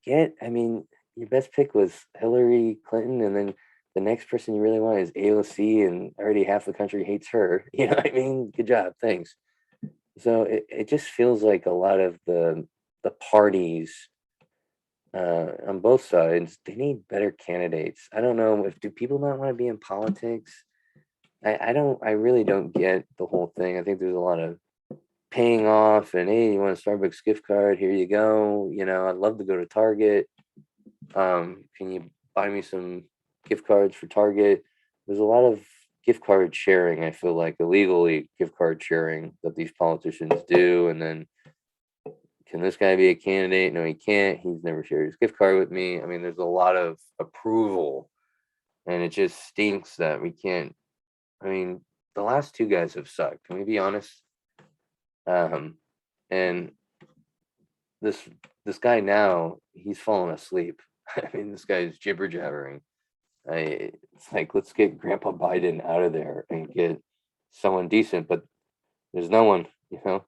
I mean, your best pick was Hillary Clinton, and then the next person you really want is AOC, and already half the country hates her. You know what I mean? Good job, thanks. So it just feels like a lot of the parties on both sides, they need better candidates. I don't know if do people not want to be in politics. I really don't get the whole thing. I think there's a lot of paying off and hey, you want a Starbucks gift card? Here you go. You know, I'd love to go to Target. Can you buy me some gift cards for Target? There's a lot of gift card sharing, I feel like illegally gift card sharing that these politicians do. And then can this guy be a candidate? No, he can't. He's never shared his gift card with me. I mean, there's a lot of approval, and it just stinks that we can't. I mean, the last two guys have sucked. Can we be honest? And this guy now, he's fallen asleep. I mean, this guy's jibber jabbering. It's like, let's get Grandpa Biden out of there and get someone decent, but there's no one, you know.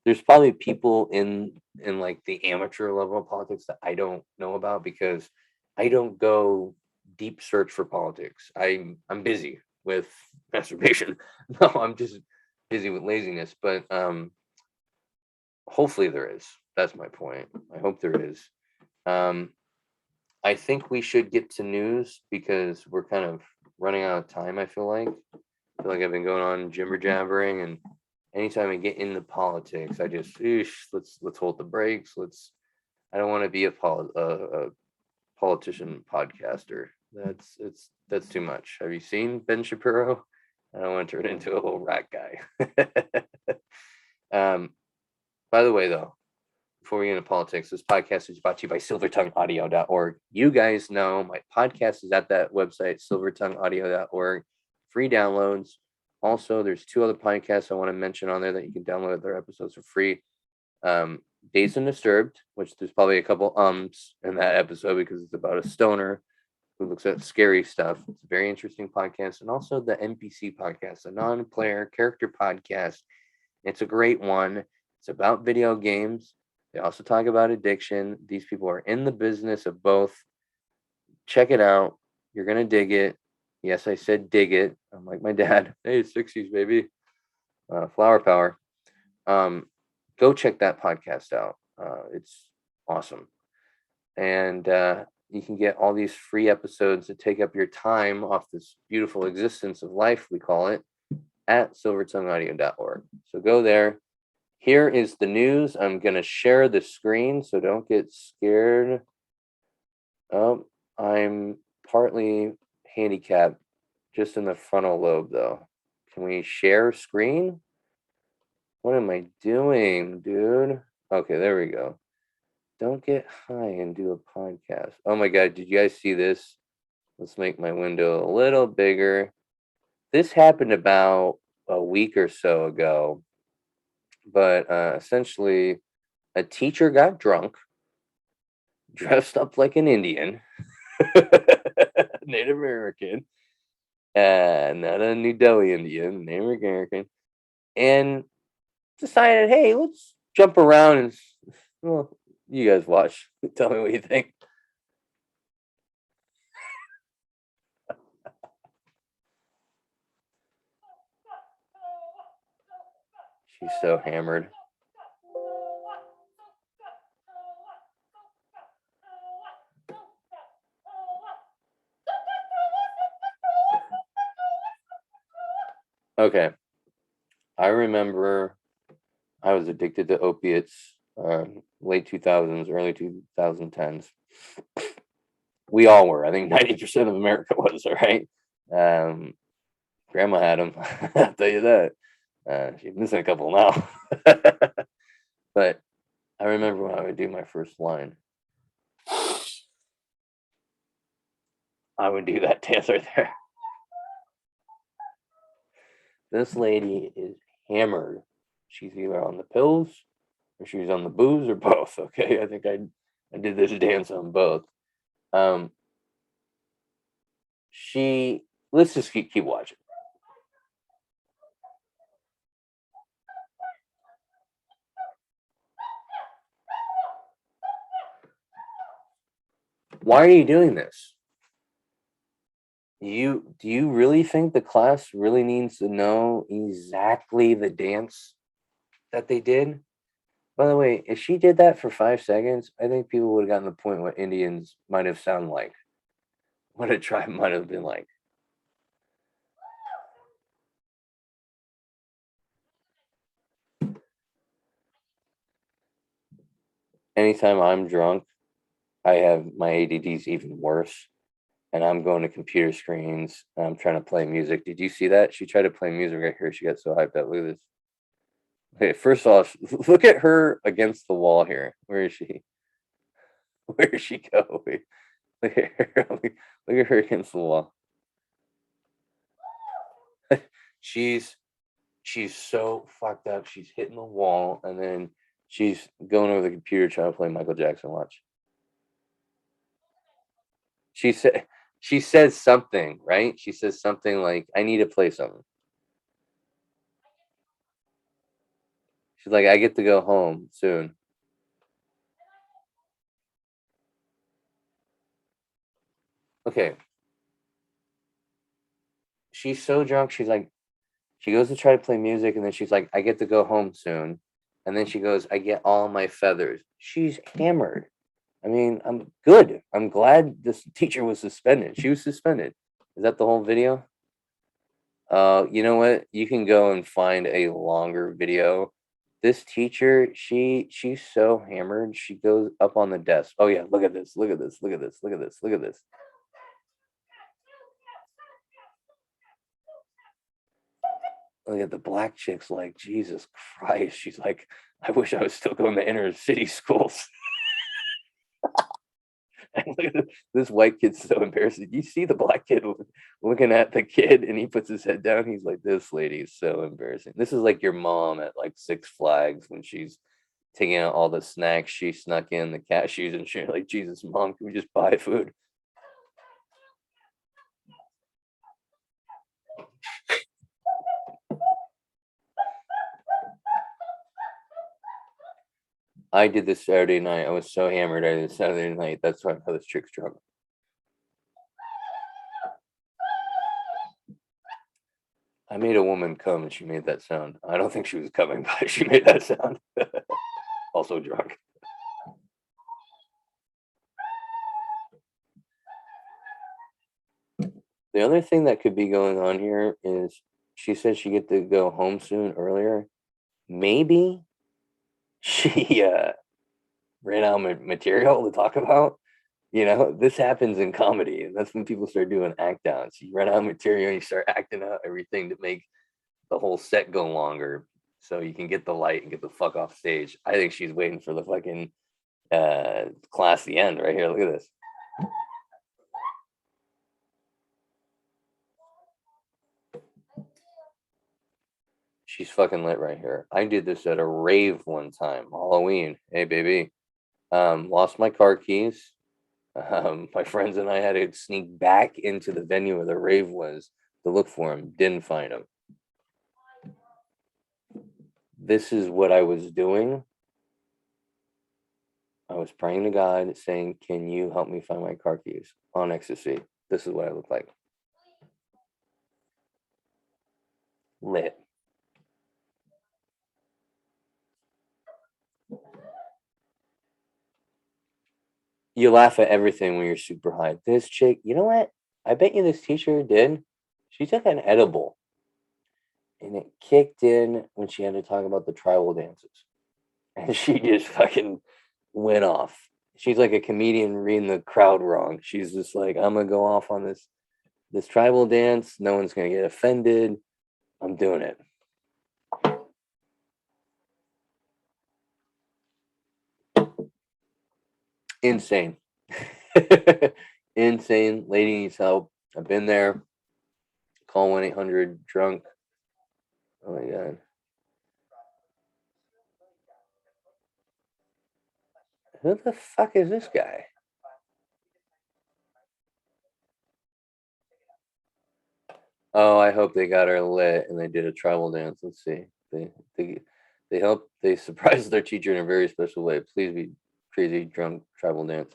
There's probably people in like the amateur level of politics that I don't know about because I don't go deep search for politics. I'm busy with masturbation. No, I'm just busy with laziness. But hopefully there is. That's my point. I hope there is. I think we should get to news because we're kind of running out of time. I feel like I've been going on jibber jabbering, and anytime I get into politics, I just let's hold the brakes. I don't want to be a politician podcaster. That's too much. Have you seen Ben Shapiro? I don't want to turn into a little rat guy. By the way, though, before we get into politics, this podcast is brought to you by silvertongueaudio.org. You guys know my podcast is at that website, silvertongueaudio.org. Free downloads. Also, there's two other podcasts I want to mention on there that you can download their episodes for free. Dazed and Disturbed, which there's probably a couple in that episode because it's about a stoner who looks at scary stuff. It's a very interesting podcast. And also the NPC podcast, a non-player character podcast. It's a great one. It's about video games. They also talk about addiction. These people are in the business of both. Check it out. You're going to dig it. Yes, I said dig it. I'm like my dad. Hey, 60s, baby. Flower power. Go check that podcast out. It's awesome. And you can get all these free episodes that take up your time off this beautiful existence of life, we call it, at silvertongueaudio.org. So go there. Here is the news. I'm going to share the screen, so don't get scared. Oh, I'm partly handicapped just in the frontal lobe, though. Can we share screen? What am I doing, dude? Okay, there we go. Don't get high and do a podcast. Oh my God, did you guys see this? Let's make my window a little bigger. This happened about a week or so ago. But essentially, a teacher got drunk, dressed up like an Indian, Native American, not a New Delhi Indian, Native American, and decided, hey, let's jump around and, well, you guys watch. Tell me what you think. She's so hammered. Okay. I remember I was addicted to opiates, late 2000s, early 2010s. We all were. I think 90% of America was, all right? Grandma had them. I'll tell you that. She's missing a couple now. But I remember when I would do my first line. I would do that dance right there. This lady is hammered. She's either on the pills or she's on the booze or both. Okay, I think I did this dance on both. Let's just keep watching. Why are you doing this? Do you really think the class really needs to know exactly the dance that they did? By the way, if she did that for 5 seconds, I think people would have gotten the point what Indians might have sounded like, what a tribe might have been like. Anytime I'm drunk, I have my ADD's even worse, and I'm going to computer screens and I'm trying to play music. Did you see that? She tried to play music right here. She got so hyped up. Look at this. Okay, first off, look at her against the wall here. Where is she? Where did she go? Wait, look at her. Look at her against the wall. she's she's so fucked up. She's hitting the wall, and then she's going over the computer trying to play Michael Jackson. Watch. She said she says something, right? She says something like, "I need to play something." She's like, "I get to go home soon." Okay, she's so drunk. She's like, she goes to try to play music, and then she's like, "I get to go home soon," and then she goes, "I get all my feathers." She's hammered. I mean, I'm good. I'm glad this teacher was suspended. She was suspended. Is that the whole video? You know what? You can go and find a longer video. This teacher, she's so hammered. She goes up on the desk. Oh yeah, look at this. Look at this. Look at this. Look at this. Look at this. Look at the black chick's like, Jesus Christ. She's like, I wish I was still going to inner city schools. And look at this white kid's so embarrassing. You see the black kid looking at the kid, and he puts his head down. He's like, "This lady is so embarrassing." This is like your mom at like Six Flags when she's taking out all the snacks she snuck in, the cashews, and she's like, "Jesus, mom, can we just buy food?" I did this Saturday night. I was so hammered. I did Saturday night. That's why this chick's drunk. I made a woman come, and she made that sound. I don't think she was coming, but she made that sound. Also drunk. The other thing that could be going on here is she said she get to go home soon earlier. Maybe she ran out of material to talk about. You know, this happens in comedy, and that's when people start doing act outs. You run out of material, you start acting out everything to make the whole set go longer, so you can get the light and get the fuck off stage. I think she's waiting for the fucking class the end right here. Look at this. She's fucking lit right here. I did this at a rave one time, Halloween. Hey, baby. Lost my car keys. My friends and I had to sneak back into the venue where the rave was to look for him. Didn't find him. This is what I was doing. I was praying to God, saying, "Can you help me find my car keys?" On ecstasy. This is what I look like. Lit. You laugh at everything when you're super high. This chick, you know what? I bet you this teacher did. She took an edible, and it kicked in when she had to talk about the tribal dances. And she just fucking went off. She's like a comedian reading the crowd wrong. She's just like, I'm gonna go off on this tribal dance. No one's gonna get offended. I'm doing it. Insane. Insane. Lady needs help. I've been there. Call 1-800 drunk. Oh my god. Who the fuck is this guy? Oh, I hope they got her lit and they did a tribal dance. Let's see. They they helped they surprised their teacher in a very special way. Please be crazy drunk tribal dance.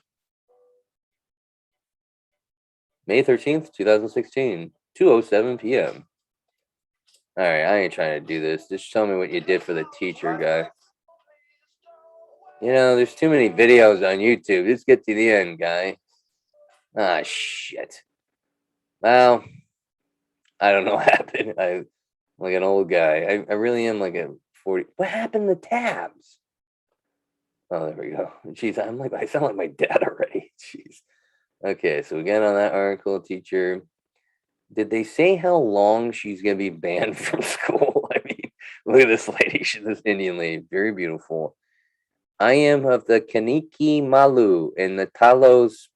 May 13th, 2016, 2:07 p.m. All right, I ain't trying to do this. Just tell me what you did for the teacher, guy. There's too many videos on YouTube. Just get to the end, guy. Ah, shit. Well, I don't know what happened. I'm like an old guy. I really am like a 40. What happened to tabs? Oh, there we go. Jeez, I sound like my dad already. Jeez. Okay, so again on that article, teacher. Did they say how long she's gonna be banned from school? I mean, look at this lady. She's this Indian lady, very beautiful. I am of the Kaniki Malu and the Talos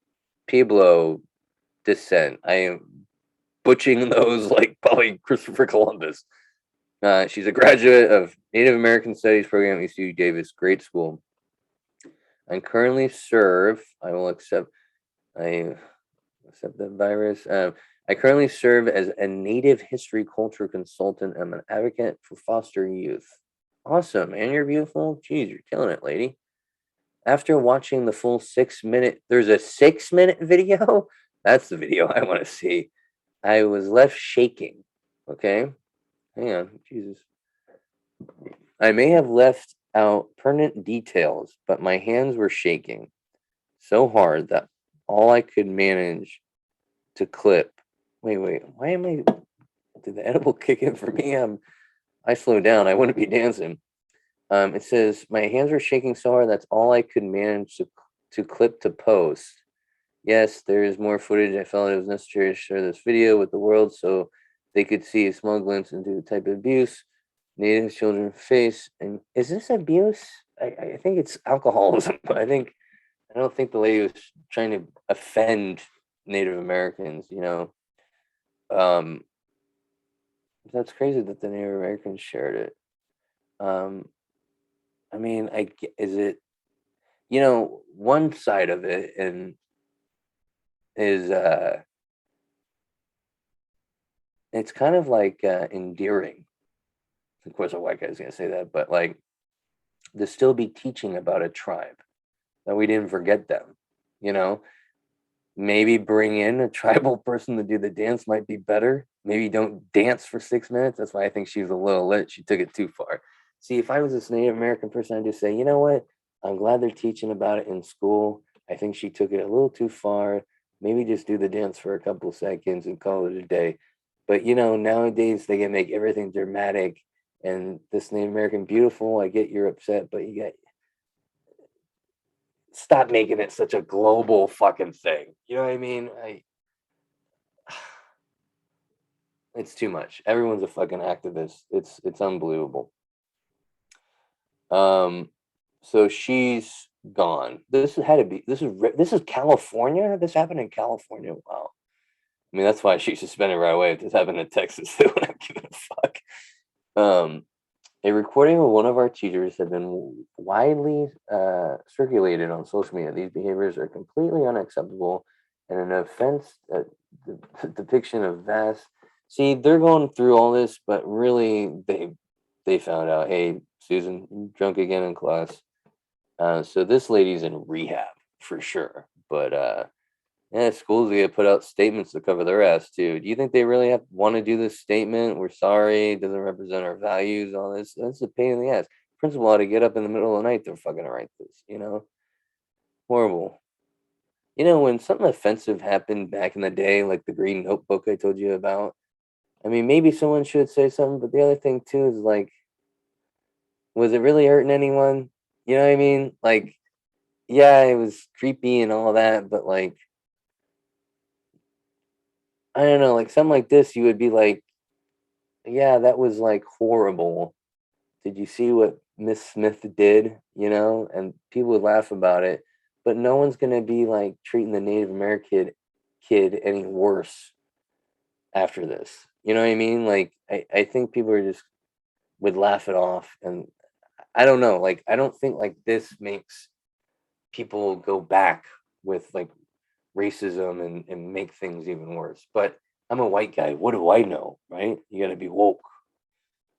Pueblo descent. I am butchering those like probably Christopher Columbus. She's a graduate of Native American Studies program at UC Davis, great school. I currently serve. I accept the virus. I currently serve as a Native history culture consultant. I'm an advocate for foster youth. Awesome, man. You're beautiful. Jeez, you're killing it, lady. After watching the full 6 minute, there's a 6 minute video. That's the video I want to see. I was left shaking. Okay. Hang on. Jesus. I may have left out pertinent details, but my hands were shaking so hard that all I could manage to clip. Wait. Why am I? Did the edible kick in for me? I slowed down. I wouldn't be dancing. It says my hands were shaking so hard that's all I could manage to clip to post. Yes, there is more footage. I felt it was necessary to share this video with the world so they could see a small glimpse into the type of abuse Native children face. And is this abuse? I think it's alcoholism. I don't think the lady was trying to offend Native Americans. Um, that's crazy that the Native Americans shared it. I mean, is it, one side of it and is it's kind of like endearing. Of course, a white guy's gonna say that, but like to still be teaching about a tribe that we didn't forget them. You know, maybe bring in a tribal person to do the dance might be better. Maybe don't dance for 6 minutes. That's why I think she was a little lit. She took it too far. See, if I was this Native American person, I'd just say, you know what? I'm glad they're teaching about it in school. I think she took it a little too far. Maybe just do the dance for a couple seconds and call it a day. But nowadays they can make everything dramatic and this Native American beautiful. I get you're upset, but you got stop making it such a global fucking thing. You know what I mean? It's too much. Everyone's a fucking activist. It's unbelievable. So she's gone. This is California. This happened in California. Wow. I mean, that's why she suspended right away. If this happened in Texas, they wouldn't give a fuck. A recording of one of our teachers had been widely circulated on social media. These behaviors are completely unacceptable and an offense. The depiction of vast. See, they're going through all this, but really, they found out, hey, Susan, you drunk again in class. So this lady's in rehab for sure. But yeah, schools get put out statements to cover their ass too. Do you think they really want to do this statement? We're sorry, it doesn't represent our values. All this. That's a pain in the ass. Principal ought to get up in the middle of the night to fucking write this. Horrible. When something offensive happened back in the day, like the green notebook I told you about, I mean, maybe someone should say something, but the other thing too is like, was it really hurting anyone? You know what I mean? Like, yeah, it was creepy and all that, but like, I don't know, like something like this, you would be like, yeah, that was like horrible. Did you see what Miss Smith did? And people would laugh about it, but no one's gonna be like treating the Native American kid any worse after this. You know what I mean? Like, I think people are just would laugh it off, and I don't know. Like, I don't think like this makes people go back with like racism and make things even worse. But I'm a white guy. What do I know? Right? You got to be woke.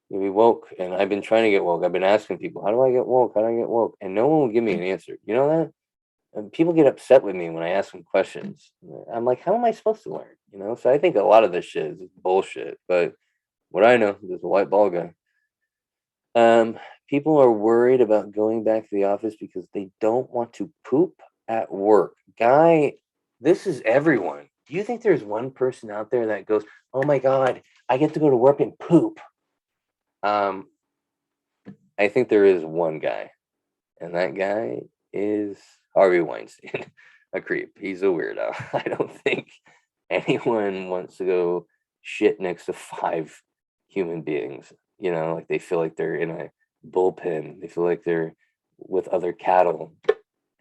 You be woke. And I've been trying to get woke. I've been asking people, how do I get woke? How do I get woke? And no one will give me an answer. You know that? And people get upset with me when I ask them questions. I'm like, how am I supposed to learn? So I think a lot of this shit is bullshit. But what I know, there's a white ball guy. Um, People are worried about going back to the office because they don't want to poop at work. Guy, this is everyone. Do you think there's one person out there that goes, "Oh my God, I get to go to work and poop"? Um, I think there is one guy, and that guy is Harvey Weinstein, a creep. He's a weirdo. I don't think anyone wants to go shit next to five human beings. Like they feel like they're in a bullpen. They feel like they're with other cattle.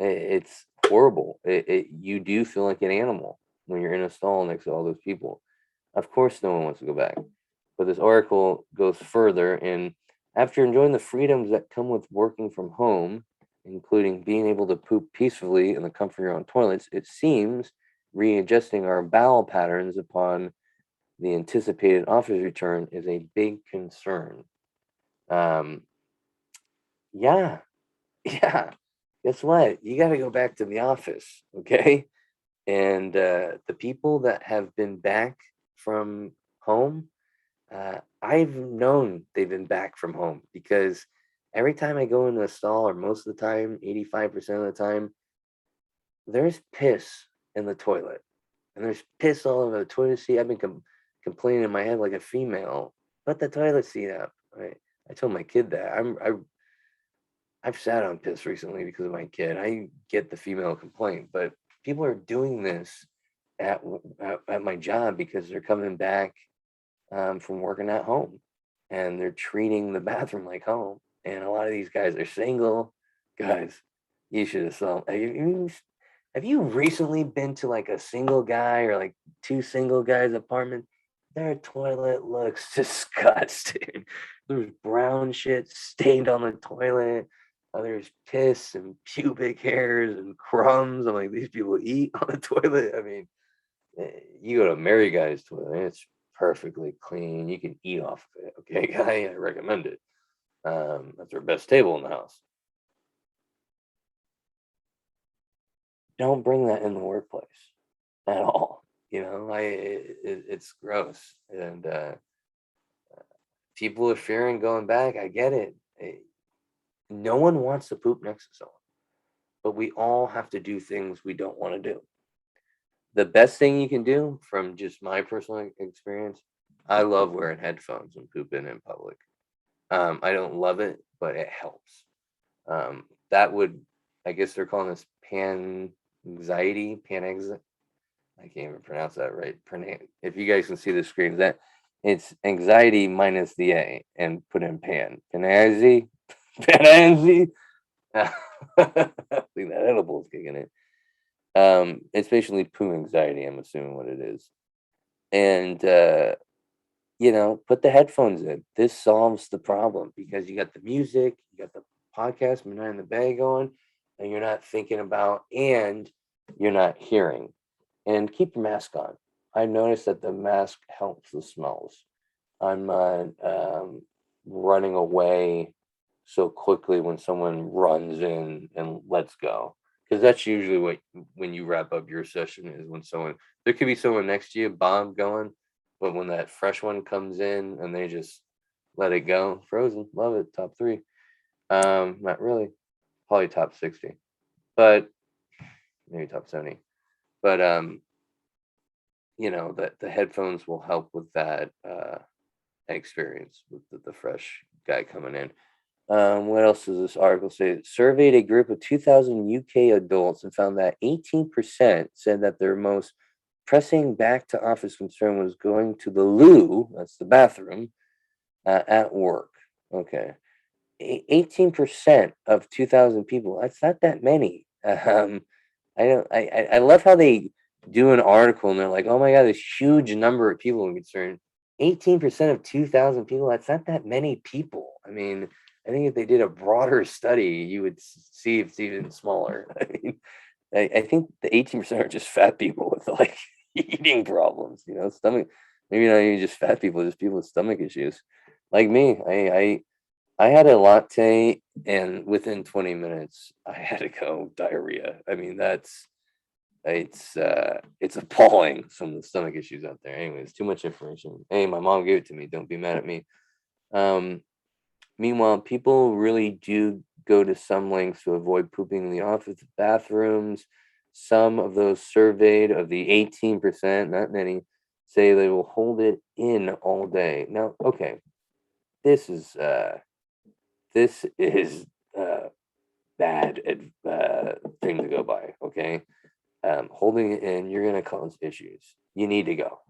It's horrible. You do feel like an animal when you're in a stall next to all those people. Of course, no one wants to go back. But this article goes further, and after enjoying the freedoms that come with working from home, including being able to poop peacefully in the comfort of your own toilets, it seems readjusting our bowel patterns upon the anticipated office return is a big concern. Um, yeah, yeah. Guess what? You got to go back to the office, okay? And the people that have been back from home, I've known they've been back from home because every time I go into a stall, or most of the time, 85% of the time, there's piss in the toilet. And there's piss all over the toilet seat. I've been complaining in my head like a female. Put the toilet seat up. Right? I told my kid that. I've sat on piss recently because of my kid. I get the female complaint, but people are doing this at my job because they're coming back from working at home, and they're treating the bathroom like home. And a lot of these guys are single. Guys, you should have saw. Have you recently been to like a single guy or like two single guys' apartment? Their toilet looks disgusting. There's brown shit stained on the toilet. There's piss and pubic hairs and crumbs. I'm like, these people eat on the toilet. I mean, you go to a married guy's toilet, and it's perfectly clean. You can eat off of it. Okay, guy, I recommend it. That's our best table in the house. Don't bring that in the workplace at all. It's gross, and people are fearing going back. I get it. No one wants to poop next to someone, but we all have to do things we don't want to do. The best thing you can do, from just my personal experience, I love wearing headphones when pooping in public. I don't love it, but it helps. That would, I guess they're calling this anxiety, I can't even pronounce that right. If you guys can see the screen, that it's anxiety minus the A and put in pananxiety. Pananxiety. I think that edible is kicking it. It's basically poo anxiety, I'm assuming what it is. And put the headphones in. This solves the problem because you got the music, you got the podcast Midnight in the Bay going, and you're not thinking about, and you're not hearing. And keep your mask on. I noticed that the mask helps the smells. I'm not running away so quickly when someone runs in and lets go, because that's usually what, when you wrap up your session, is when there could be someone next to you, bomb going, but when that fresh one comes in and they just let it go. Frozen, love it, top 3. Not really, probably top 60, but maybe top 70. But that the headphones will help with that experience with the fresh guy coming in. What else does this article say? It surveyed a group of 2,000 UK adults and found that 18% said that their most pressing back to office concern was going to the loo, that's the bathroom, at work. Okay. 18% of 2,000 people. That's not that many. I love how they do an article and they're like, oh my God, this huge number of people are concerned. 18% of 2,000 people, that's not that many people. I mean, I think if they did a broader study, you would see it's even smaller. I mean, I think the 18% are just fat people with like eating problems, stomach, maybe not even just fat people, just people with stomach issues. Like me, I had a latte, and within 20 minutes, I had to go diarrhea. I mean, it's appalling, some of the stomach issues out there. Anyways, too much information. Hey, my mom gave it to me. Don't be mad at me. Um, Meanwhile, people really do go to some lengths to avoid pooping in the office bathrooms. Some of those surveyed, of the 18%, not many, say they will hold it in all day. Now, okay, this is this is bad thing to go by. Okay, holding it in, you're gonna cause issues. You need to go.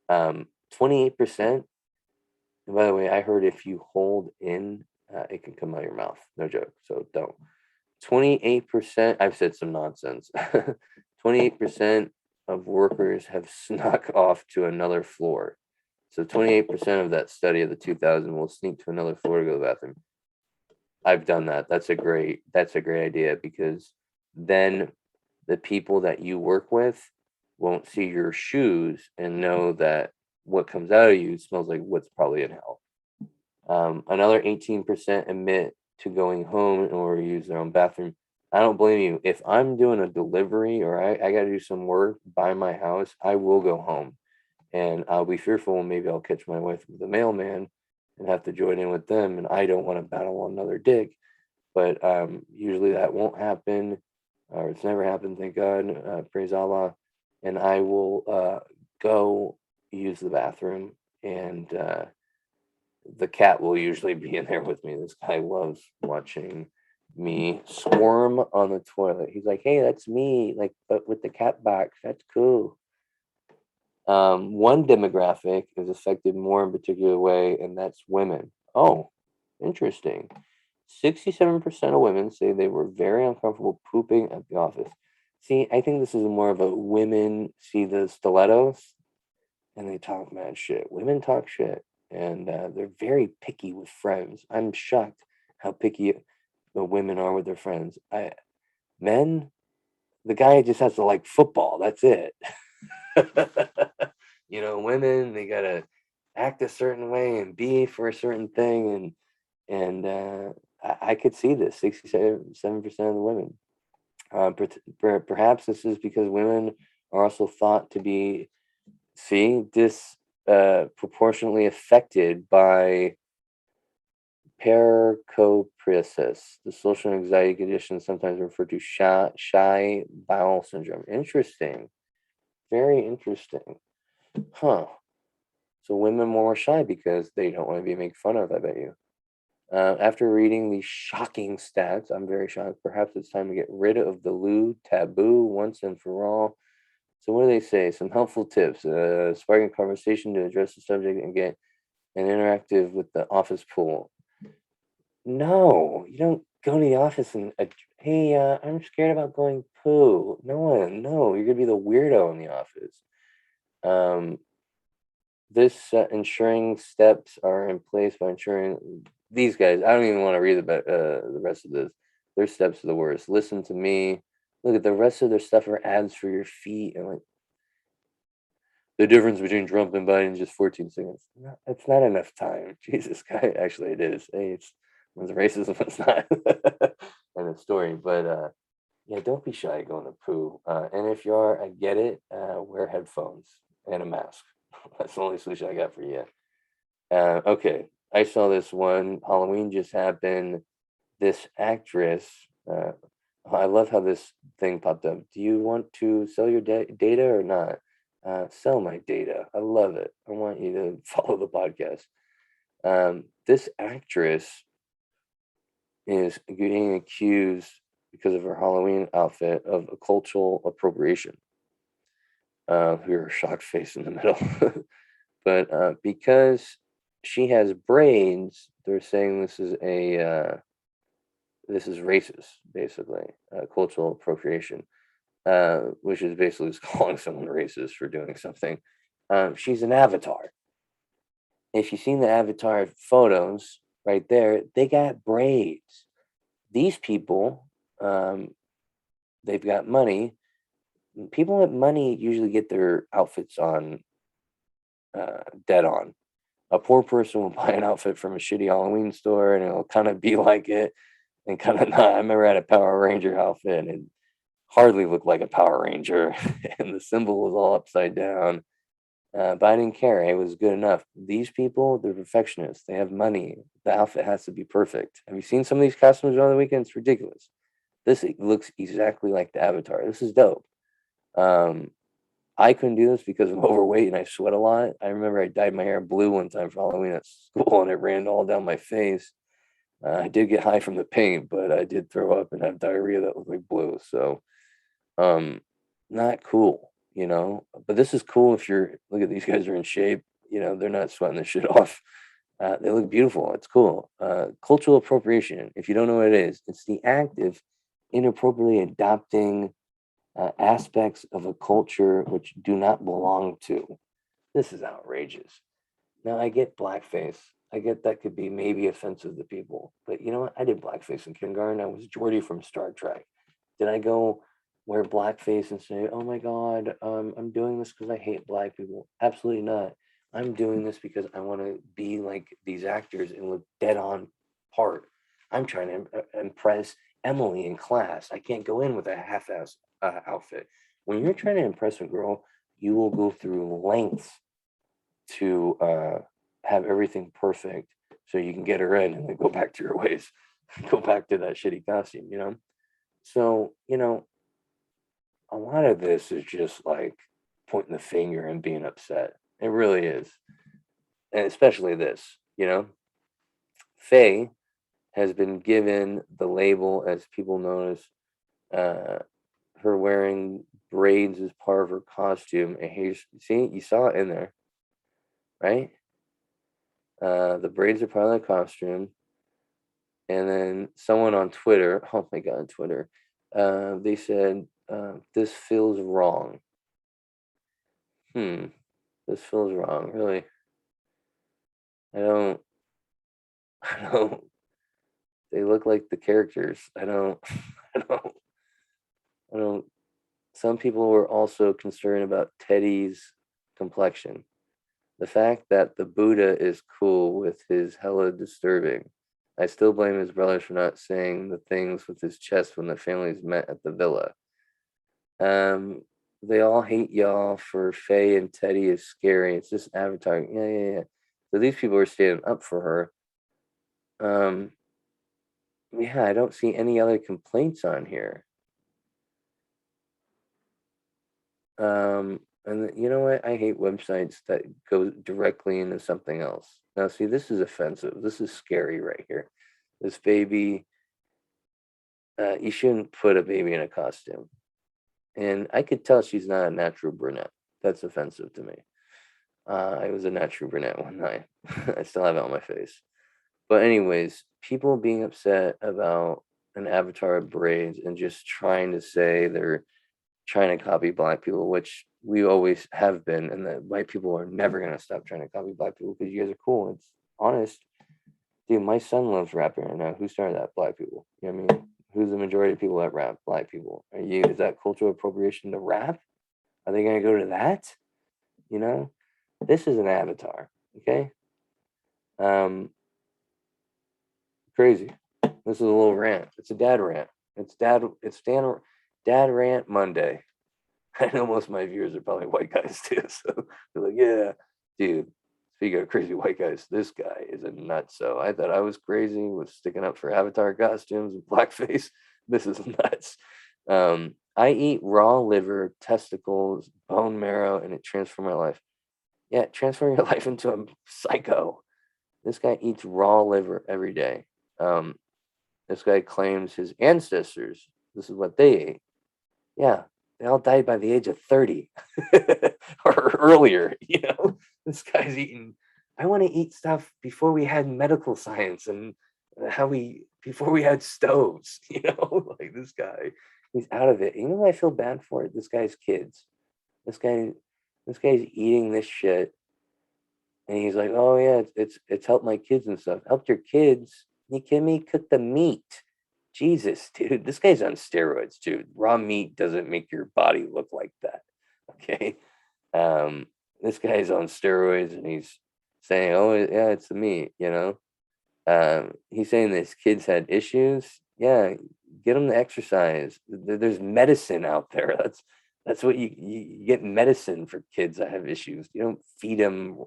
28%. And by the way, I heard if you hold in, it can come out your mouth. No joke. So don't. 28%. I've said some nonsense. 28% of workers have snuck off to another floor. So 28% of that study of the 2000 will sneak to another floor to go to the bathroom. I've done that. That's a great idea, because then the people that you work with won't see your shoes and know that what comes out of you smells like what's probably in hell. Another 18% admit to going home in order to use their own bathroom. I don't blame you. If I'm doing a delivery or I got to do some work by my house, I will go home, and I'll be fearful maybe I'll catch my wife with the mailman and have to join in with them. And I don't want to battle another dick, but usually that won't happen, or it's never happened, thank God. Praise Allah. And I will go use the bathroom, and the cat will usually be in there with me. This guy loves watching me squirm on the toilet. He's like, "Hey, that's me, like, but with the cat box. That's cool." One demographic is affected more in a particular way, and that's women. Oh, interesting. 67% of women say they were very uncomfortable pooping at the office. See, I think this is more of a women see the stilettos and they talk mad shit. Women talk shit, and they're very picky with friends. I'm shocked how picky the women are with their friends. Men, the guy just has to like football. That's it. Women, they gotta act a certain way and be for a certain thing, and I could see this. 67% of the women. Perhaps this is because women are also thought to be proportionately affected by pericopresis, the social anxiety condition sometimes referred to shy bowel syndrome. Interesting. Very interesting. Huh. So women more shy because they don't want to be made fun of, I bet you. After reading these shocking stats, I'm very shocked. Perhaps it's time to get rid of the loo taboo once and for all. So what do they say? Some helpful tips. Sparking conversation to address the subject and get an interactive with the office pool. No, you don't go to the office and, hey, I'm scared about going poo. No, you're gonna be the weirdo in the office. This ensuring steps are in place by ensuring these guys. I don't even want to read the rest of this. Their steps are the worst. Listen to me. Look at the rest of their stuff are ads for your feet, and like the difference between Trump and Biden is just 14 seconds. No, that's not enough time. Jesus, guy. Actually, it is. Hey, it's one's racist, one's not. And a story, but yeah, don't be shy going to poo. And if you are, I get it. Wear headphones and a mask. That's the only solution I got for you. Okay, I saw this one. Halloween just happened. This actress. I love how this thing popped up. Do you want to sell your data or not? Sell my data. I love it. I want you to follow the podcast. This actress is getting accused because of her Halloween outfit of a cultural appropriation. Her shocked face in the middle. But because she has braids, they're saying this is racist, basically, cultural appropriation, which is basically just calling someone racist for doing something. She's an avatar. If you've seen the avatar photos right there, they got braids. These people, they've got money. People with money usually get their outfits on dead on. A poor person will buy an outfit from a shitty Halloween store and it'll kind of be like it and kind of not. I remember I had a Power Ranger outfit and it hardly looked like a Power Ranger and the symbol was all upside down. But I didn't care. It was good enough. These people, they're perfectionists. They have money. The outfit has to be perfect. Have you seen some of these costumes on the weekend? It's ridiculous. This looks exactly like the Avatar. This is dope. I couldn't do this because I'm overweight and I sweat a lot. I remember I dyed my hair blue one time for Halloween at school and it ran all down my face. I did get high from the paint, but I did throw up and have diarrhea that looked like blue. So, not cool, But this is cool if look at these guys are in shape. They're not sweating this shit off. They look beautiful. It's cool. Cultural appropriation. If you don't know what it is, it's the act of inappropriately adopting aspects of a culture which do not belong to. This is outrageous. Now, I get blackface. I get that could be maybe offensive to people. But you know what? I did blackface in kindergarten. I was Geordi from Star Trek. Did I go wear blackface and say, oh my God, I'm doing this because I hate black people? Absolutely not. I'm doing this because I want to be like these actors and look dead on part. I'm trying to impress Emily in class. I can't go in with a half-ass outfit. When you're trying to impress a girl, you will go through lengths to have everything perfect so you can get her in and then go back to your ways, go back to that shitty costume, So, a lot of this is just like pointing the finger and being upset. It really is. And especially this, Faye has been given the label, as people notice, her wearing braids as part of her costume. And see, you saw it in there, right? The braids are part of the costume. And then someone on Twitter, oh my God, Twitter, they said, this feels wrong. This feels wrong, really. I don't, I don't, they look like the characters. I don't, I don't, some people were also concerned about Teddy's complexion. The fact that the Buddha is cool with his hella disturbing. I still blame his brothers for not saying the things with his chest when the families met at the villa. They all hate y'all for Faye and Teddy is scary. It's just Avatar. Yeah. So these people are standing up for her. Yeah, I don't see any other complaints on here. And you know what? I hate websites that go directly into something else. Now, see, this is offensive. This is scary right here. This baby, you shouldn't put a baby in a costume. And I could tell she's not a natural brunette. That's offensive to me. I was a natural brunette one night. I still have it on my face. But anyways, people being upset about an avatar of braids and just trying to say they're trying to copy black people, which we always have been, and that white people are never going to stop trying to copy black people because you guys are cool. It's honest. Dude, my son loves rapping right now. Who started that? Black people. You know what I mean? Who's the majority of people that rap? Black people. Is that cultural appropriation to rap? Are they going to go to that? This is an avatar. Okay. Crazy. This is a little rant. It's a dad rant. It's dad rant Monday. I know most of my viewers are probably white guys too. So they're like, yeah, dude, speaking of crazy white guys, this guy is a nutso. I thought I was crazy with sticking up for avatar costumes and blackface. This is nuts. I eat raw liver, testicles, bone marrow, and it transformed my life. Yeah, transform your life into a psycho. This guy eats raw liver every day. This guy claims his ancestors, this is what they ate. Yeah, they all died by the age of 30 or earlier. This guy's eating. I want to eat stuff before we had medical science and before we had stoves. Like this guy, he's out of it. I feel bad for it. This guy's kids. This guy's eating this shit, and he's like, "Oh yeah, it's helped my kids and stuff. Helped your kids? You kidding me? Cook the meat." Jesus, dude, this guy's on steroids, dude. Raw meat doesn't make your body look like that. Okay. This guy's on steroids and he's saying, "Oh, yeah, it's the meat," you know. He's saying that his kids had issues. Yeah, get them to exercise. There's medicine out there. That's what you get medicine for kids that have issues. You don't feed them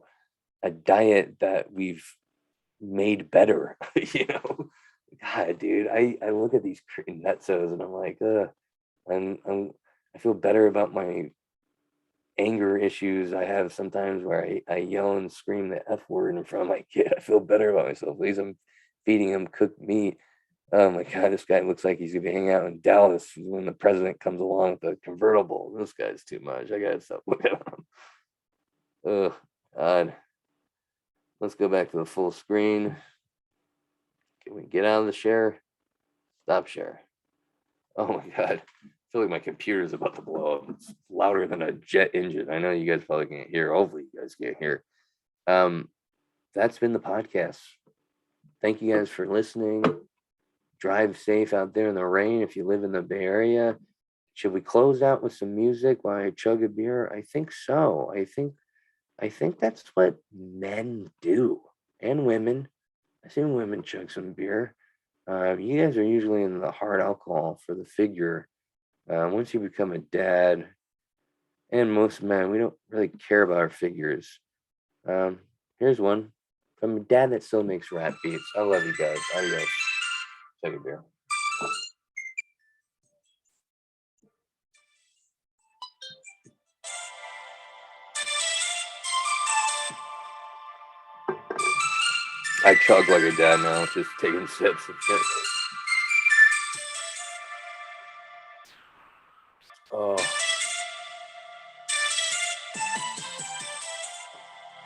a diet that we've made better. You know, God, dude, I look at these nutzos and I'm like, I'm I feel better about my anger issues I have sometimes where I yell and scream the F word in front of my kid. I feel better about myself. At least I'm feeding him cooked meat. Oh my God, this guy looks like he's gonna be hanging out in Dallas when the president comes along with a convertible. This guy's too much. I gotta stop looking at him. Oh God. Let's go back to the full screen. Can we get out of the share? Stop share. Oh my God. I feel like my computer's about to blow up. It's louder than a jet engine. I know you guys probably can't hear. Hopefully you guys can't hear. That's been the podcast. Thank you guys for listening. Drive safe out there in the rain if you live in the Bay Area. Should we close out with some music while I chug a beer? I think so. I think that's what men do. And women. I've seen women chug some beer. You guys are usually in the hard alcohol for the figure. Once you become a dad, and most men, we don't really care about our figures. Here's one from a dad that still makes rap beats. I love you guys. Adios. Take a beer. I chug like a dad now, just taking sips and shit. Oh.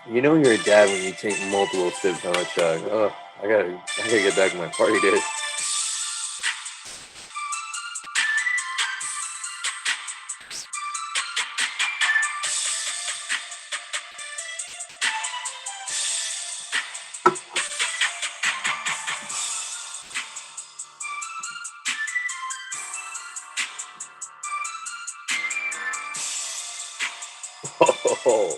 You know you're a dad when you take multiple sips on a chug. Oh, I gotta get back to my party days. Oh.